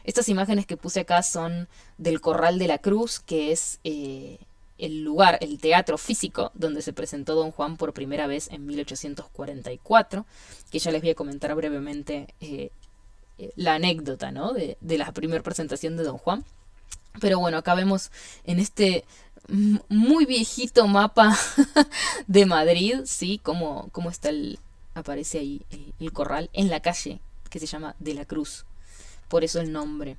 Estas imágenes que puse acá son del Corral de la Cruz, que es el lugar, el teatro físico donde se presentó Don Juan por primera vez en 1844, que ya les voy a comentar brevemente la anécdota, ¿no? De la primera presentación de Don Juan. Pero bueno, acá vemos en este muy viejito mapa de Madrid, ¿sí? Cómo está aparece ahí el corral en la calle que se llama de la Cruz. Por eso el nombre.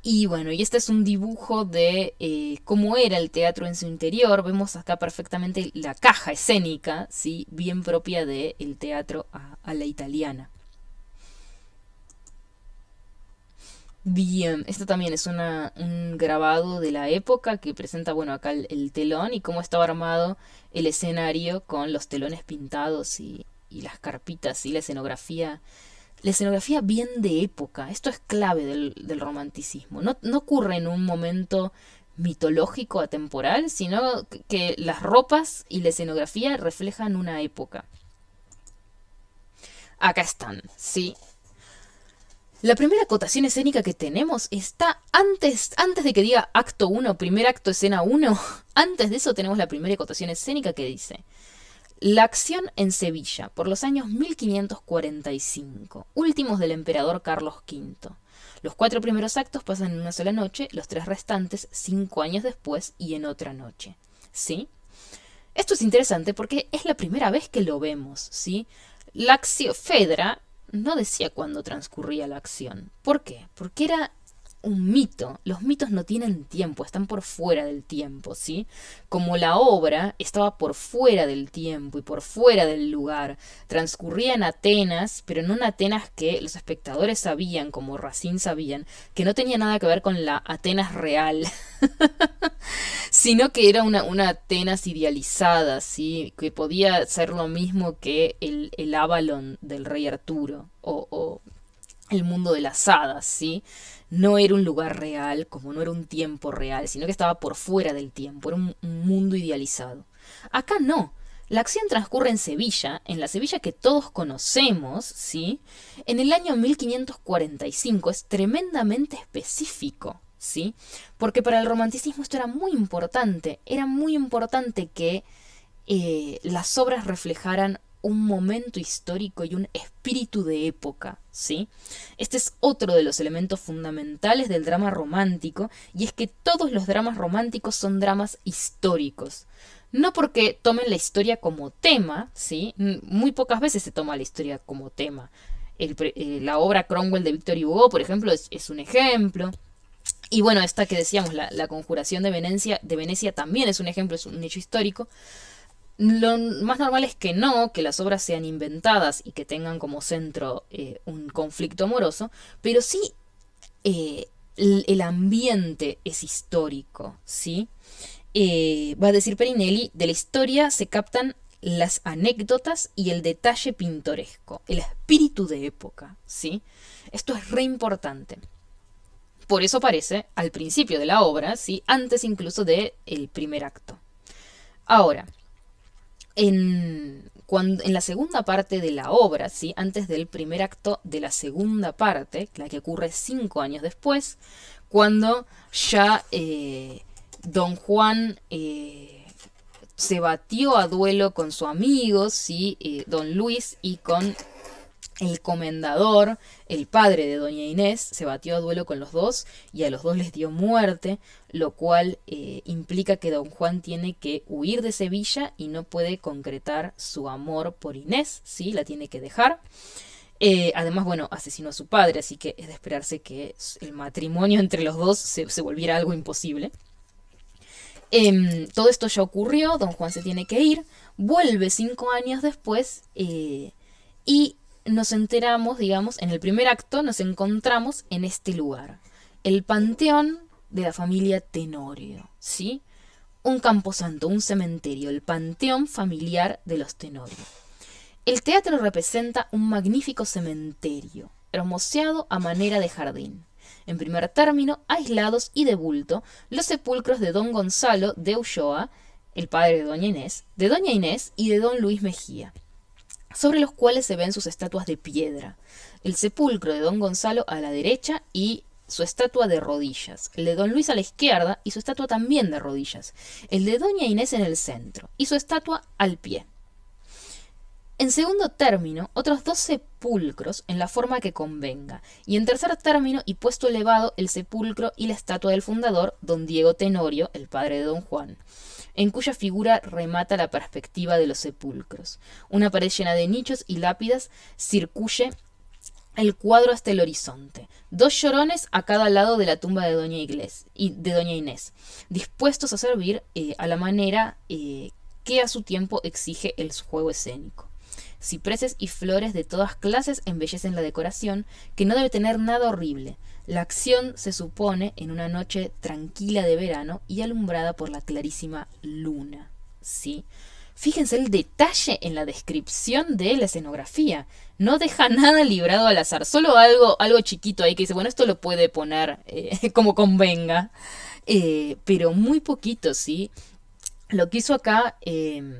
Y bueno, y este es un dibujo de cómo era el teatro en su interior. Vemos acá perfectamente la caja escénica, ¿sí? Bien propia del teatro a la italiana. Bien, esto también es un grabado de la época que presenta, bueno, acá el telón y cómo estaba armado el escenario con los telones pintados y las carpitas y la escenografía. La escenografía bien de época. Esto es clave del romanticismo. No ocurre en un momento mitológico atemporal, sino que las ropas y la escenografía reflejan una época. Acá están, sí. La primera acotación escénica que tenemos está antes de que diga acto 1, primer acto, escena 1. Antes de eso tenemos la primera acotación escénica que dice: la acción en Sevilla, por los años 1545, últimos del emperador Carlos V. Los 4 primeros actos pasan en una sola noche, los 3 restantes 5 años después y en otra noche. ¿Sí? Esto es interesante porque es la primera vez que lo vemos, ¿sí? La acción Fedra no decía cuándo transcurría la acción. ¿Por qué? Porque era un mito. Los mitos no tienen tiempo, están por fuera del tiempo, ¿sí? Como la obra estaba por fuera del tiempo y por fuera del lugar, transcurría en Atenas, pero en una Atenas que los espectadores sabían, como Racine sabían, que no tenía nada que ver con la Atenas real, sino que era una Atenas idealizada, ¿sí? Que podía ser lo mismo que el Avalon del rey Arturo o el mundo de las hadas, ¿sí? No era un lugar real, como no era un tiempo real, sino que estaba por fuera del tiempo, era un mundo idealizado. Acá no. La acción transcurre en Sevilla, en la Sevilla que todos conocemos, ¿sí? En el año 1545, es tremendamente específico, ¿sí? Porque para el romanticismo esto era muy importante que las obras reflejaran un momento histórico y un espíritu de época, ¿sí? Este es otro de los elementos fundamentales del drama romántico, y es que todos los dramas románticos son dramas históricos. No porque tomen la historia como tema, ¿sí? Muy pocas veces se toma la historia como tema. La obra Cromwell de Victor Hugo, por ejemplo, es un ejemplo. Y bueno, esta que decíamos, la conjuración de Venecia también es un ejemplo, es un hecho histórico. Lo más normal es que las obras sean inventadas y que tengan como centro un conflicto amoroso, pero sí el ambiente es histórico, ¿sí? Va a decir Perinelli, de la historia se captan las anécdotas y el detalle pintoresco, el espíritu de época, ¿sí? Esto es re importante. Por eso aparece al principio de la obra, ¿sí? Antes incluso del primer acto. Ahora, en la segunda parte de la obra, ¿sí? Antes del primer acto de la segunda parte, la que ocurre 5 años después, cuando ya Don Juan se batió a duelo con su amigo, ¿sí? Don Luis, y con el comendador, el padre de Doña Inés, se batió a duelo con los dos y a los dos les dio muerte, lo cual implica que Don Juan tiene que huir de Sevilla y no puede concretar su amor por Inés, ¿sí? La tiene que dejar. Además, bueno, asesinó a su padre, así que es de esperarse que el matrimonio entre los dos se volviera algo imposible. Todo esto ya ocurrió, Don Juan se tiene que ir, vuelve 5 años después y nos enteramos, digamos, en el primer acto nos encontramos en este lugar. El panteón de la familia Tenorio, ¿sí? Un camposanto, un cementerio, el panteón familiar de los Tenorio. El teatro representa un magnífico cementerio, hermoseado a manera de jardín. En primer término, aislados y de bulto, los sepulcros de don Gonzalo de Ulloa, el padre de doña Inés y de don Luis Mejía, sobre los cuales se ven sus estatuas de piedra. El sepulcro de don Gonzalo a la derecha y su estatua de rodillas, el de don Luis a la izquierda y su estatua también de rodillas, el de doña Inés en el centro y su estatua al pie. En segundo término, otros 2 sepulcros en la forma que convenga, y en tercer término y puesto elevado el sepulcro y la estatua del fundador, don Diego Tenorio, el padre de don Juan, en cuya figura remata la perspectiva de los sepulcros. Una pared llena de nichos y lápidas circuye el cuadro hasta el horizonte. 2 llorones a cada lado de la tumba de doña Inés, dispuestos a servir a la manera que a su tiempo exige el juego escénico. Cipreses y flores de todas clases embellecen la decoración, que no debe tener nada horrible. La acción se supone en una noche tranquila de verano y alumbrada por la clarísima luna. ¿Sí? Fíjense el detalle en la descripción de la escenografía. No deja nada librado al azar. Solo algo chiquito ahí que dice, bueno, esto lo puede poner como convenga. Pero muy poquito, ¿sí? Lo que hizo acá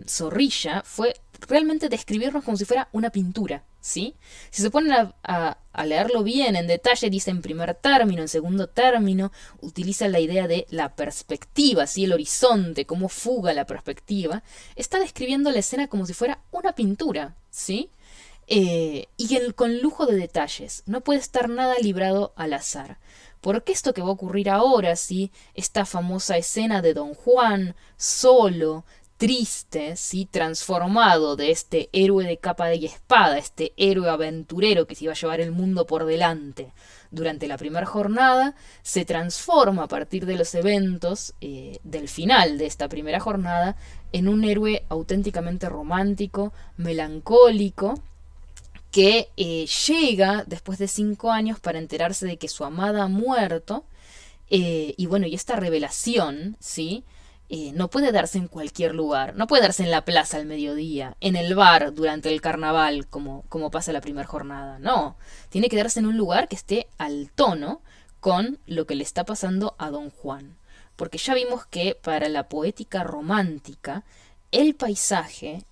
Zorrilla fue realmente describirnos como si fuera una pintura, ¿sí? Si se ponen a leerlo bien, en detalle, dice en primer término, en segundo término, utiliza la idea de la perspectiva, ¿sí? El horizonte, cómo fuga la perspectiva. Está describiendo la escena como si fuera una pintura, ¿sí? Con lujo de detalles. No puede estar nada librado al azar. Porque esto que va a ocurrir ahora, ¿sí? Esta famosa escena de don Juan, solo, triste, ¿sí? Transformado de este héroe de capa y espada, este héroe aventurero que se iba a llevar el mundo por delante durante la primera jornada, se transforma a partir de los eventos del final de esta primera jornada en un héroe auténticamente romántico, melancólico, que llega después de 5 años para enterarse de que su amada ha muerto, y esta revelación, ¿sí? No puede darse en cualquier lugar, no puede darse en la plaza al mediodía, en el bar durante el carnaval, como pasa la primera jornada, no, tiene que darse en un lugar que esté al tono con lo que le está pasando a don Juan, porque ya vimos que para la poética romántica, el paisaje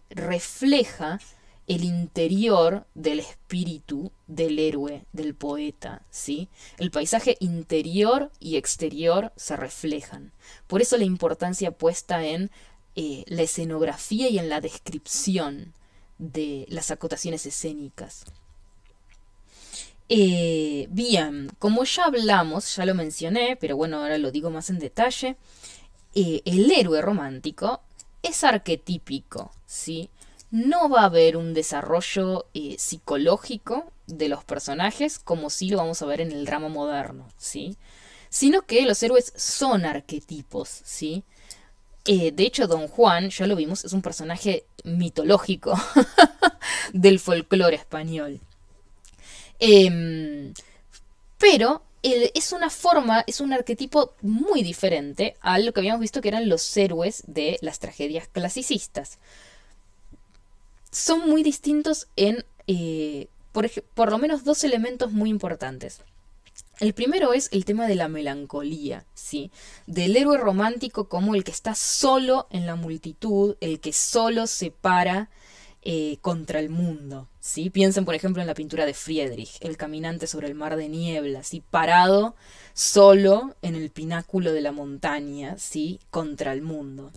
refleja el interior del espíritu del héroe, del poeta, ¿sí? El paisaje interior y exterior se reflejan. Por eso la importancia puesta en la escenografía y en la descripción de las acotaciones escénicas. Bien, como ya hablamos, ya lo mencioné, pero bueno, ahora lo digo más en detalle, el héroe romántico es arquetípico, ¿sí? No va a haber un desarrollo psicológico de los personajes como sí lo vamos a ver en el drama moderno, ¿sí? Sino que los héroes son arquetipos, ¿sí? De hecho, don Juan, ya lo vimos, es un personaje mitológico del folclore español. Pero es una forma, es un arquetipo muy diferente a lo que habíamos visto que eran los héroes de las tragedias clasicistas. Son muy distintos en, por lo menos 2 elementos muy importantes. El primero es el tema de la melancolía, ¿sí? Del héroe romántico como el que está solo en la multitud, el que solo se para contra el mundo, ¿sí? Piensen, por ejemplo, en la pintura de Friedrich, el caminante sobre el mar de niebla, ¿sí? Parado solo en el pináculo de la montaña, ¿sí? Contra el mundo.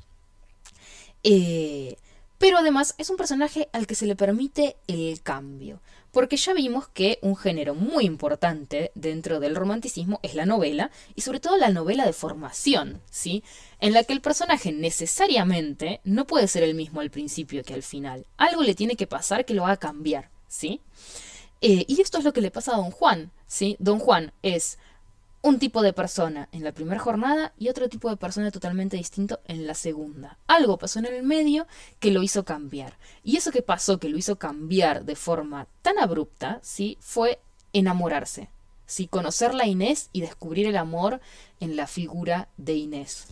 Pero además es un personaje al que se le permite el cambio, porque ya vimos que un género muy importante dentro del romanticismo es la novela, y sobre todo la novela de formación, ¿sí? En la que el personaje necesariamente no puede ser el mismo al principio que al final. Algo le tiene que pasar que lo haga cambiar, ¿sí? Y esto es lo que le pasa a don Juan, ¿sí? Don Juan es un tipo de persona en la primera jornada y otro tipo de persona totalmente distinto en la segunda. Algo pasó en el medio que lo hizo cambiar. Y eso que pasó, que lo hizo cambiar de forma tan abrupta, ¿sí? Fue enamorarse. ¿sí? Conocerla a Inés y descubrir el amor en la figura de Inés.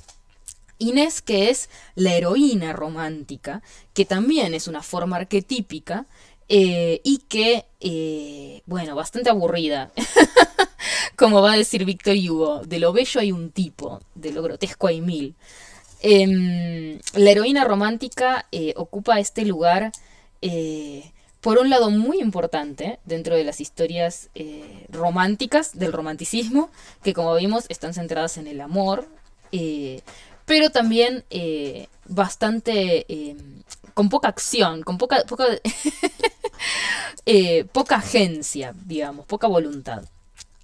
Inés, que es la heroína romántica, que también es una forma arquetípica y que, bueno, bastante aburrida. Como va a decir Víctor Hugo, de lo bello hay un tipo, de lo grotesco hay mil. La heroína romántica ocupa este lugar, por un lado muy importante dentro de las historias románticas del romanticismo, que como vimos están centradas en el amor, pero también bastante con poca acción, con poca agencia, digamos, poca voluntad.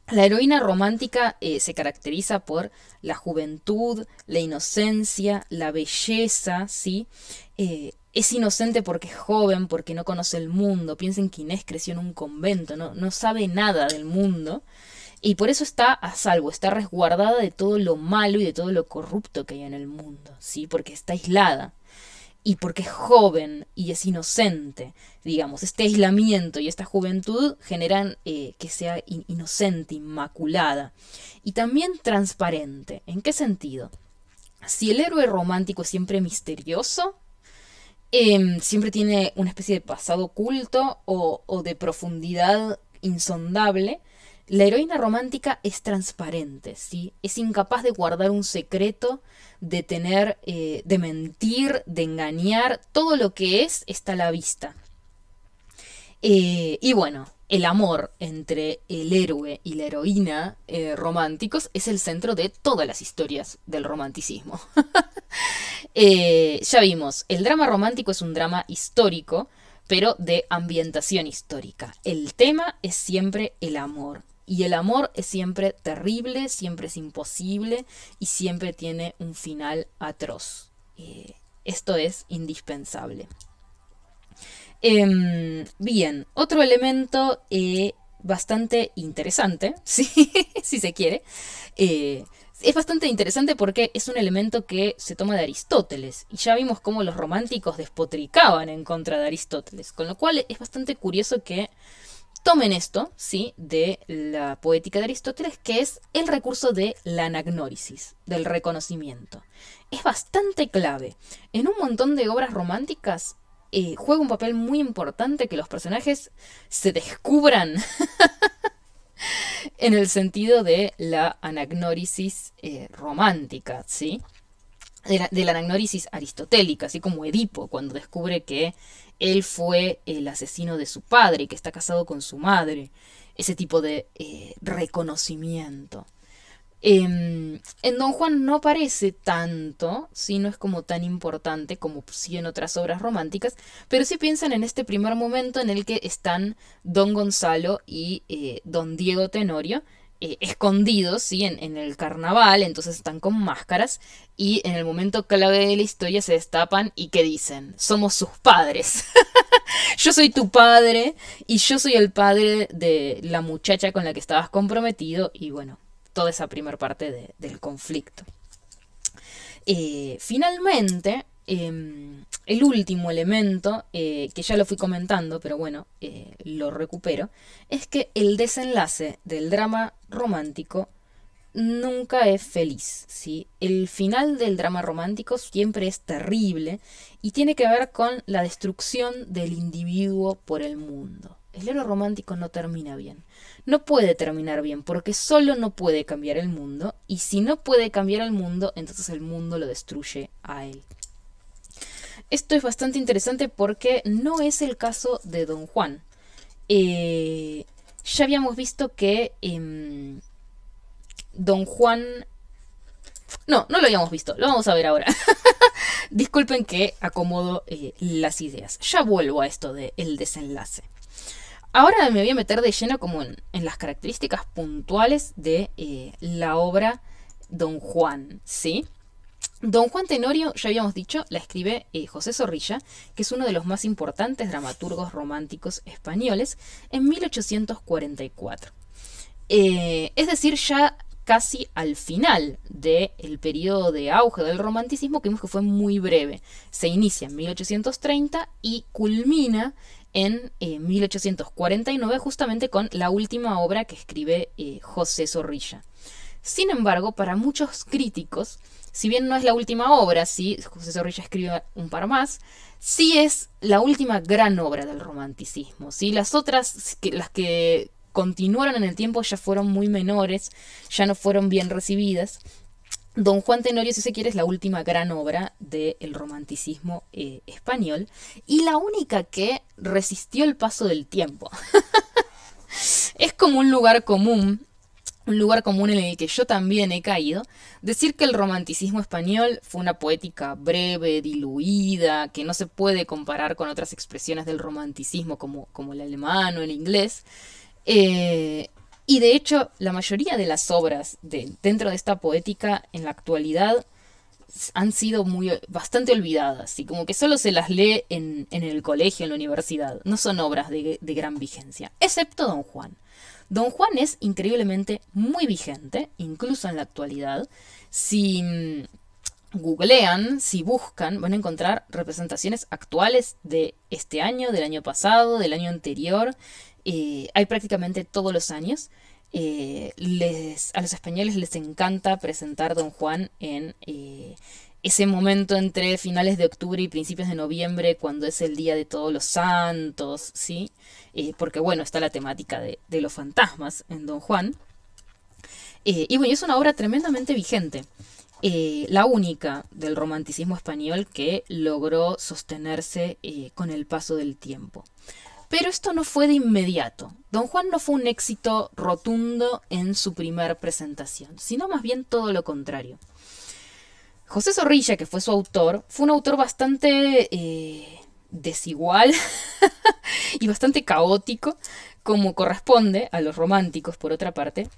La heroína romántica se caracteriza por la juventud, la inocencia, la belleza, ¿sí? Es inocente porque es joven, porque no conoce el mundo. Piensen que Inés creció en un convento, no sabe nada del mundo. Y por eso está a salvo, está resguardada de todo lo malo y de todo lo corrupto que hay en el mundo, ¿sí? Porque está aislada. Y porque es joven y es inocente, digamos, este aislamiento y esta juventud generan que sea inocente, inmaculada y también transparente. ¿En qué sentido? Si el héroe romántico es siempre misterioso, siempre tiene una especie de pasado oculto o de profundidad insondable, la heroína romántica es transparente, ¿sí? Es incapaz de guardar un secreto, de tener, de mentir, de engañar. Todo lo que está a la vista. Y bueno, el amor entre el héroe y la heroína románticos es el centro de todas las historias del romanticismo. Ya vimos, el drama romántico es un drama histórico, pero de ambientación histórica. El tema es siempre el amor. Y el amor es siempre terrible, siempre es imposible y siempre tiene un final atroz. Esto es indispensable. Bien, otro elemento bastante interesante, ¿sí? Si se quiere. Es bastante interesante porque es un elemento que se toma de Aristóteles. Y ya vimos cómo los románticos despotricaban en contra de Aristóteles. Con lo cual es bastante curioso que tomen esto, ¿sí? De la poética de Aristóteles, que es el recurso de la anagnórisis, del reconocimiento. Es bastante clave. En un montón de obras románticas juega un papel muy importante que los personajes se descubran en el sentido de la anagnórisis romántica, ¿sí? De la anagnórisis aristotélica, así como Edipo, cuando descubre que él fue el asesino de su padre y que está casado con su madre. Ese tipo de reconocimiento. En Don Juan no aparece tanto, ¿sí? No es como tan importante como sí en otras obras románticas, pero sí piensan en este primer momento en el que están Don Gonzalo y Don Diego Tenorio escondidos, ¿sí? En el carnaval, entonces están con máscaras y en el momento clave de la historia se destapan y ¿qué dicen? Somos sus padres. Yo soy tu padre y yo soy el padre de la muchacha con la que estabas comprometido y bueno, toda esa primera parte del conflicto. Finalmente, el último elemento, que ya lo fui comentando, pero bueno, lo recupero, es que el desenlace del drama romántico nunca es feliz, ¿sí? El final del drama romántico siempre es terrible y tiene que ver con la destrucción del individuo por el mundo. El héroe romántico no termina bien. No puede terminar bien porque solo no puede cambiar el mundo y si no puede cambiar el mundo, entonces el mundo lo destruye a él. Esto es bastante interesante porque no es el caso de Don Juan. Ya habíamos visto que Don Juan... No lo habíamos visto, lo vamos a ver ahora. Disculpen que acomodo las ideas. Ya vuelvo a esto del desenlace. Ahora me voy a meter de lleno como en las características puntuales de la obra Don Juan, ¿sí? Don Juan Tenorio, ya habíamos dicho, la escribe José Zorrilla, que es uno de los más importantes dramaturgos románticos españoles, en 1844. Es decir, ya casi al final del periodo de auge del romanticismo, que vimos que fue muy breve. Se inicia en 1830 y culmina en 1849, justamente con la última obra que escribe José Zorrilla. Sin embargo, para muchos críticos, si bien no es la última obra, sí, José Zorrilla escribe un par más, sí es la última gran obra del romanticismo. ¿Sí? Las otras, las que continuaron en el tiempo, ya fueron muy menores, ya no fueron bien recibidas. Don Juan Tenorio, si se quiere, es la última gran obra del romanticismo español y la única que resistió el paso del tiempo. Es como un lugar común en el que yo también he caído, decir que el romanticismo español fue una poética breve, diluida, que no se puede comparar con otras expresiones del romanticismo como el alemán o el inglés. Y de hecho, la mayoría de las obras dentro de esta poética en la actualidad han sido bastante olvidadas y como que solo se las lee en el colegio, en la universidad. No son obras de gran vigencia, excepto Don Juan. Don Juan es increíblemente muy vigente, incluso en la actualidad. Si googlean, si buscan, van a encontrar representaciones actuales de este año, del año pasado, del año anterior. Hay prácticamente todos los años. A los españoles les encanta presentar Don Juan en ese momento entre finales de octubre y principios de noviembre, cuando es el Día de Todos los Santos, ¿sí? Porque bueno, está la temática de los fantasmas en Don Juan. Y bueno, es una obra tremendamente vigente. La única del romanticismo español que logró sostenerse con el paso del tiempo. Pero esto no fue de inmediato. Don Juan no fue un éxito rotundo en su primer presentación, sino más bien todo lo contrario. José Zorrilla, que fue su autor, fue un autor bastante desigual y bastante caótico, como corresponde a los románticos, por otra parte.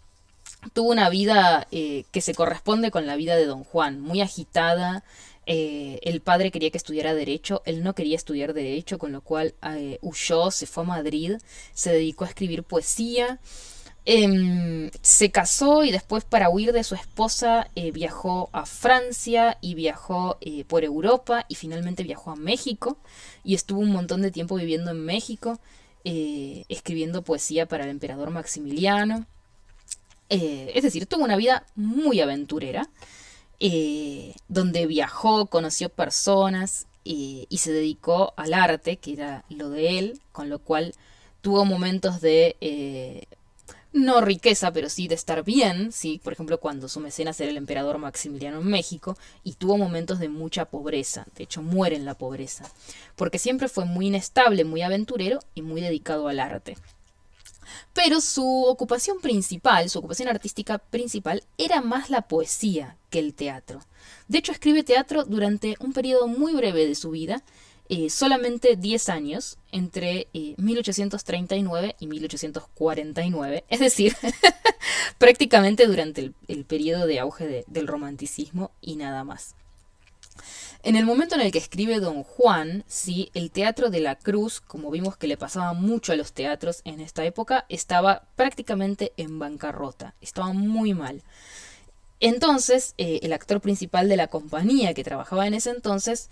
Tuvo una vida que se corresponde con la vida de Don Juan, muy agitada. El padre quería que estudiara Derecho, él no quería estudiar Derecho, con lo cual huyó, se fue a Madrid, se dedicó a escribir poesía. Se casó y después, para huir de su esposa, viajó a Francia y viajó por Europa y finalmente viajó a México y estuvo un montón de tiempo viviendo en México, escribiendo poesía para el emperador Maximiliano. Es decir, tuvo una vida muy aventurera, donde viajó, conoció personas y se dedicó al arte, que era lo de él, con lo cual tuvo momentos de no riqueza, pero sí de estar bien, ¿sí? Por ejemplo, cuando su mecenas era el emperador Maximiliano en México, y tuvo momentos de mucha pobreza, de hecho muere en la pobreza, porque siempre fue muy inestable, muy aventurero y muy dedicado al arte. Pero su ocupación principal, su ocupación artística principal, era más la poesía que el teatro. De hecho, escribe teatro durante un periodo muy breve de su vida, solamente 10 años, entre 1839 y 1849, es decir, prácticamente durante el periodo de auge del romanticismo y nada más. En el momento en el que escribe Don Juan, sí, el Teatro de la Cruz, como vimos que le pasaba mucho a los teatros en esta época, estaba prácticamente en bancarrota, estaba muy mal. Entonces, el actor principal de la compañía que trabajaba en ese entonces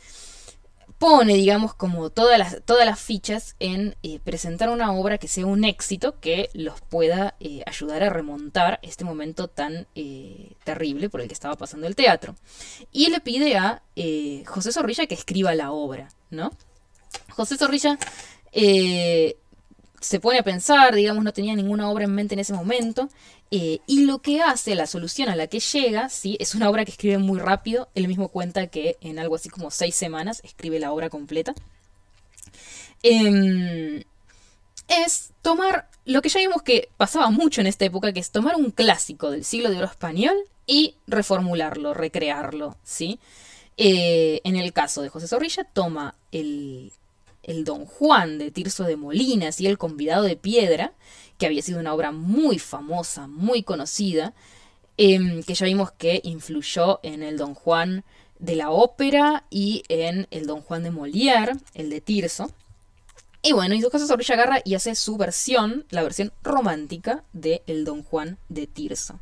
pone, digamos, como todas las fichas en presentar una obra que sea un éxito, que los pueda ayudar a remontar este momento tan terrible por el que estaba pasando el teatro. Y le pide a José Zorrilla que escriba la obra, ¿no? José Zorrilla se pone a pensar, digamos, no tenía ninguna obra en mente en ese momento, y lo que hace, la solución a la que llega, ¿sí? Es una obra que escribe muy rápido. Él mismo cuenta que en algo así como 6 semanas escribe la obra completa. Es tomar lo que ya vimos que pasaba mucho en esta época, que es tomar un clásico del siglo de oro español y reformularlo, recrearlo, ¿sí? En el caso de José Zorrilla, toma el Don Juan de Tirso de Molina, y el Convidado de Piedra, que había sido una obra muy famosa, muy conocida, que ya vimos que influyó en el Don Juan de la ópera y en el Don Juan de Molière, el de Tirso. Y bueno, y José Zorrilla agarra y hace su versión, la versión romántica de El Don Juan de Tirso.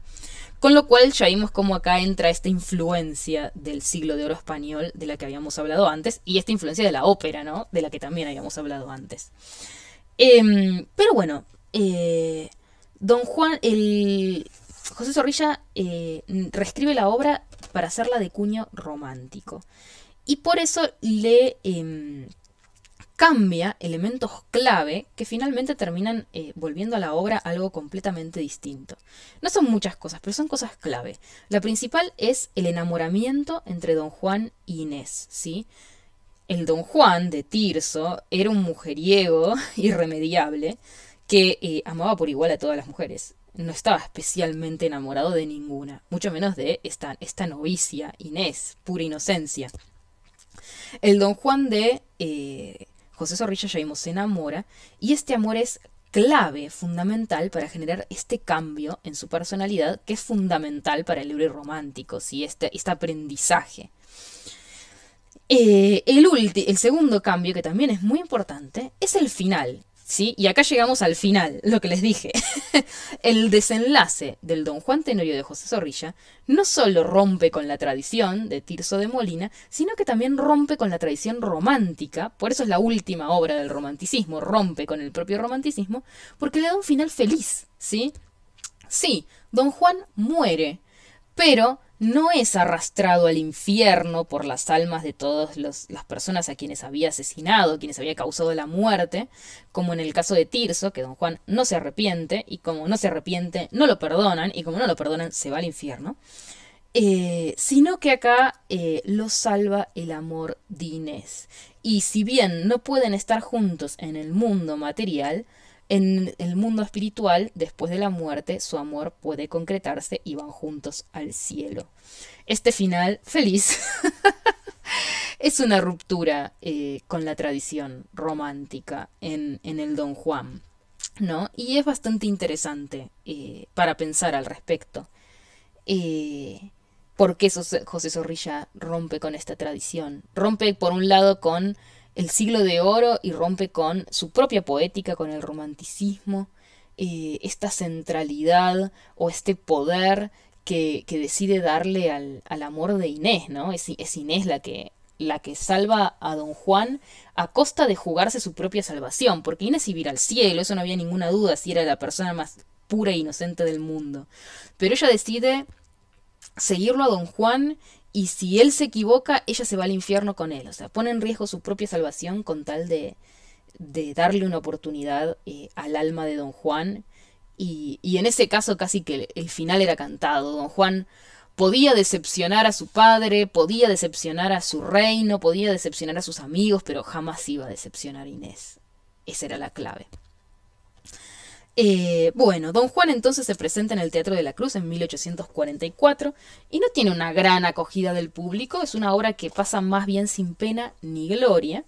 Con lo cual ya vimos cómo acá entra esta influencia del siglo de oro español de la que habíamos hablado antes, y esta influencia de la ópera, ¿no? De la que también habíamos hablado antes. Pero bueno, Don Juan, José Zorrilla reescribe la obra para hacerla de cuño romántico. Y por eso le cambia elementos clave que finalmente terminan volviendo a la obra algo completamente distinto. No son muchas cosas, pero son cosas clave. La principal es el enamoramiento entre Don Juan y Inés, ¿sí? El Don Juan de Tirso era un mujeriego irremediable que amaba por igual a todas las mujeres. No estaba especialmente enamorado de ninguna, mucho menos de esta novicia, Inés, pura inocencia. El Don Juan de José Zorrilla, ya vimos, se enamora, y este amor es clave, fundamental para generar este cambio en su personalidad, que es fundamental para el libro romántico, ¿sí? Este aprendizaje. El segundo cambio, que también es muy importante, es el final, ¿sí? Y acá llegamos al final, lo que les dije. El desenlace del Don Juan Tenorio de José Zorrilla no solo rompe con la tradición de Tirso de Molina, sino que también rompe con la tradición romántica, por eso es la última obra del romanticismo, rompe con el propio romanticismo, porque le da un final feliz, ¿sí? Sí, Don Juan muere, pero no es arrastrado al infierno por las almas de todas las personas a quienes había asesinado, quienes había causado la muerte, como en el caso de Tirso, que Don Juan no se arrepiente, y como no se arrepiente, no lo perdonan, y como no lo perdonan, se va al infierno, sino que acá lo salva el amor de Inés. Y si bien no pueden estar juntos en el mundo material, en el mundo espiritual, después de la muerte, su amor puede concretarse y van juntos al cielo. Este final feliz es una ruptura con la tradición romántica en el Don Juan, ¿no? Y es bastante interesante para pensar al respecto. ¿Por qué José Zorrilla rompe con esta tradición? Rompe por un lado con el siglo de oro y rompe con su propia poética, con el romanticismo, esta centralidad o este poder que decide darle al amor de Inés, ¿no? Es Inés la que salva a Don Juan a costa de jugarse su propia salvación, porque Inés iba a ir al cielo, eso no había ninguna duda, si era la persona más pura e inocente del mundo. Pero ella decide seguirlo a Don Juan, y si él se equivoca, ella se va al infierno con él. O sea, pone en riesgo su propia salvación con tal de darle una oportunidad al alma de Don Juan. Y en ese caso casi que el final era cantado. Don Juan podía decepcionar a su padre, podía decepcionar a su reino, podía decepcionar a sus amigos, pero jamás iba a decepcionar a Inés. Esa era la clave. Bueno, Don Juan entonces se presenta en el Teatro de la Cruz en 1844 y no tiene una gran acogida del público, es una obra que pasa más bien sin pena ni gloria,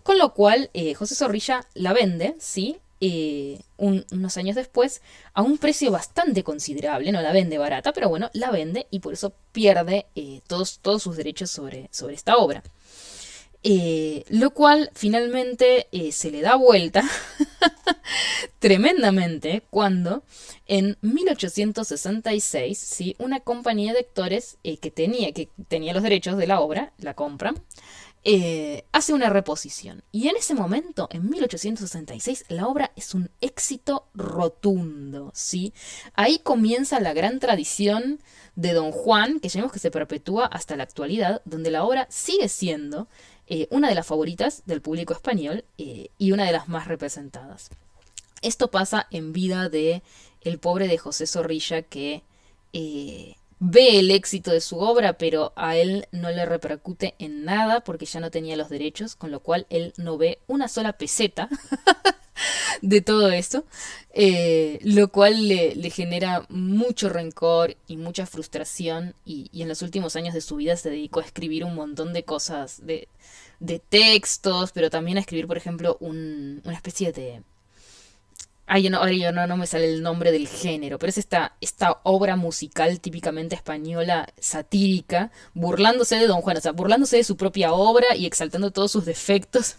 con lo cual José Zorrilla la vende, ¿sí? Unos años después a un precio bastante considerable, no la vende barata, pero bueno, la vende y por eso pierde todos sus derechos sobre esta obra. Lo cual finalmente se le da vuelta tremendamente cuando en 1866, ¿sí? Una compañía de actores que tenía los derechos de la obra, la compra, hace una reposición. Y en ese momento, en 1866, la obra es un éxito rotundo, ¿sí? Ahí comienza la gran tradición de Don Juan, que ya vemos que se perpetúa hasta la actualidad, donde la obra sigue siendo una de las favoritas del público español y una de las más representadas. Esto pasa en vida de el pobre de José Zorrilla, que ve el éxito de su obra, pero a él no le repercute en nada porque ya no tenía los derechos, con lo cual él no ve una sola peseta de todo esto, lo cual le genera mucho rencor y mucha frustración, y en los últimos años de su vida se dedicó a escribir un montón de cosas, de textos, pero también a escribir, por ejemplo, una especie de... Ay, ahora no me sale el nombre del género, pero es esta obra musical típicamente española, satírica, burlándose de Don Juan, o sea, burlándose de su propia obra y exaltando todos sus defectos.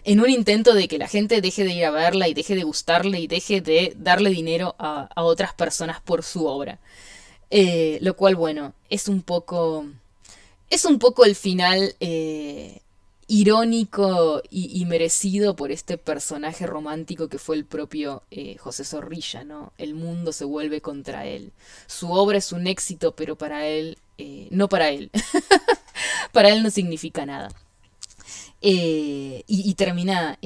en un intento de que la gente deje de ir a verla y deje de gustarle y deje de darle dinero a otras personas por su obra. Lo cual, bueno, es un poco el final irónico y merecido por este personaje romántico que fue el propio José Zorrilla, ¿no? El mundo se vuelve contra él. Su obra es un éxito, pero para él, no para él. Para él no significa nada. Y termina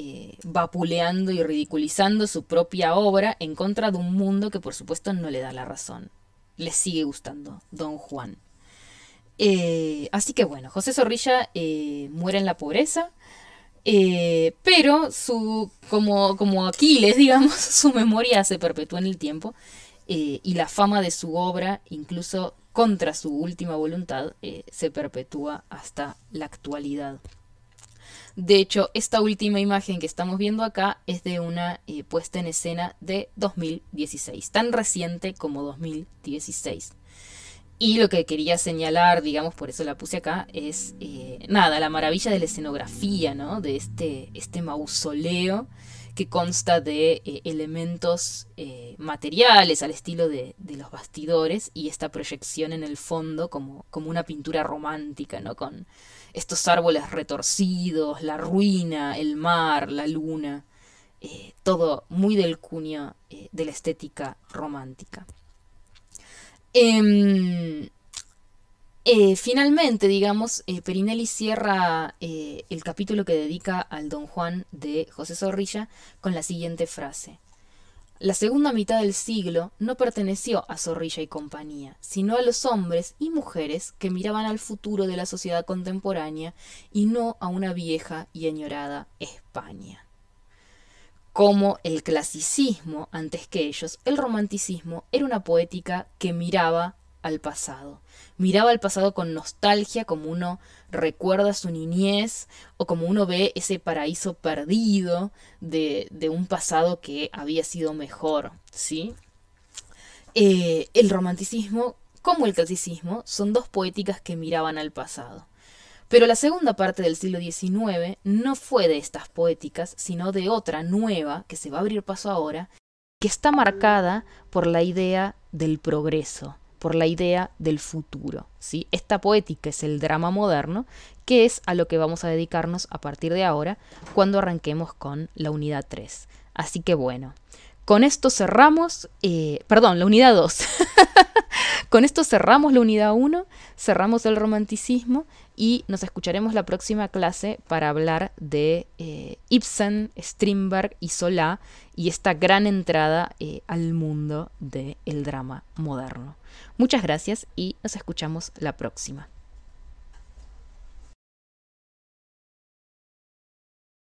vapuleando y ridiculizando su propia obra en contra de un mundo que por supuesto no le da la razón. Le sigue gustando Don Juan. Así que bueno, José Zorrilla muere en la pobreza, pero como Aquiles, digamos, su memoria se perpetúa en el tiempo, y la fama de su obra, incluso contra su última voluntad, se perpetúa hasta la actualidad. De hecho, esta última imagen que estamos viendo acá es de una puesta en escena de 2016, tan reciente como 2016. Y lo que quería señalar, digamos, por eso la puse acá, es nada, la maravilla de la escenografía, ¿no? De este mausoleo que consta de elementos materiales al estilo de los bastidores y esta proyección en el fondo como una pintura romántica, ¿no? Con estos árboles retorcidos, la ruina, el mar, la luna, todo muy del cuño de la estética romántica. Eh, Finalmente, digamos, Perinelli cierra el capítulo que dedica al Don Juan de José Zorrilla con la siguiente frase. La segunda mitad del siglo no perteneció a Zorrilla y compañía, sino a los hombres y mujeres que miraban al futuro de la sociedad contemporánea y no a una vieja y añorada España. Como el clasicismo antes que ellos, el romanticismo era una poética que miraba al pasado. Miraba al pasado con nostalgia, como uno recuerda su niñez o como uno ve ese paraíso perdido de un pasado que había sido mejor, ¿sí? El romanticismo, como el clasicismo, son dos poéticas que miraban al pasado. Pero la segunda parte del siglo XIX no fue de estas poéticas, sino de otra nueva que se va a abrir paso ahora, que está marcada por la idea del progreso, por la idea del futuro, ¿sí? Esta poética es el drama moderno, que es a lo que vamos a dedicarnos a partir de ahora, cuando arranquemos con la unidad 3. Así que bueno, con esto cerramos, la unidad 2. Con esto cerramos la unidad 1, cerramos el romanticismo y nos escucharemos la próxima clase para hablar de Ibsen, Strindberg y Solá y esta gran entrada al mundo del drama moderno. Muchas gracias y nos escuchamos la próxima.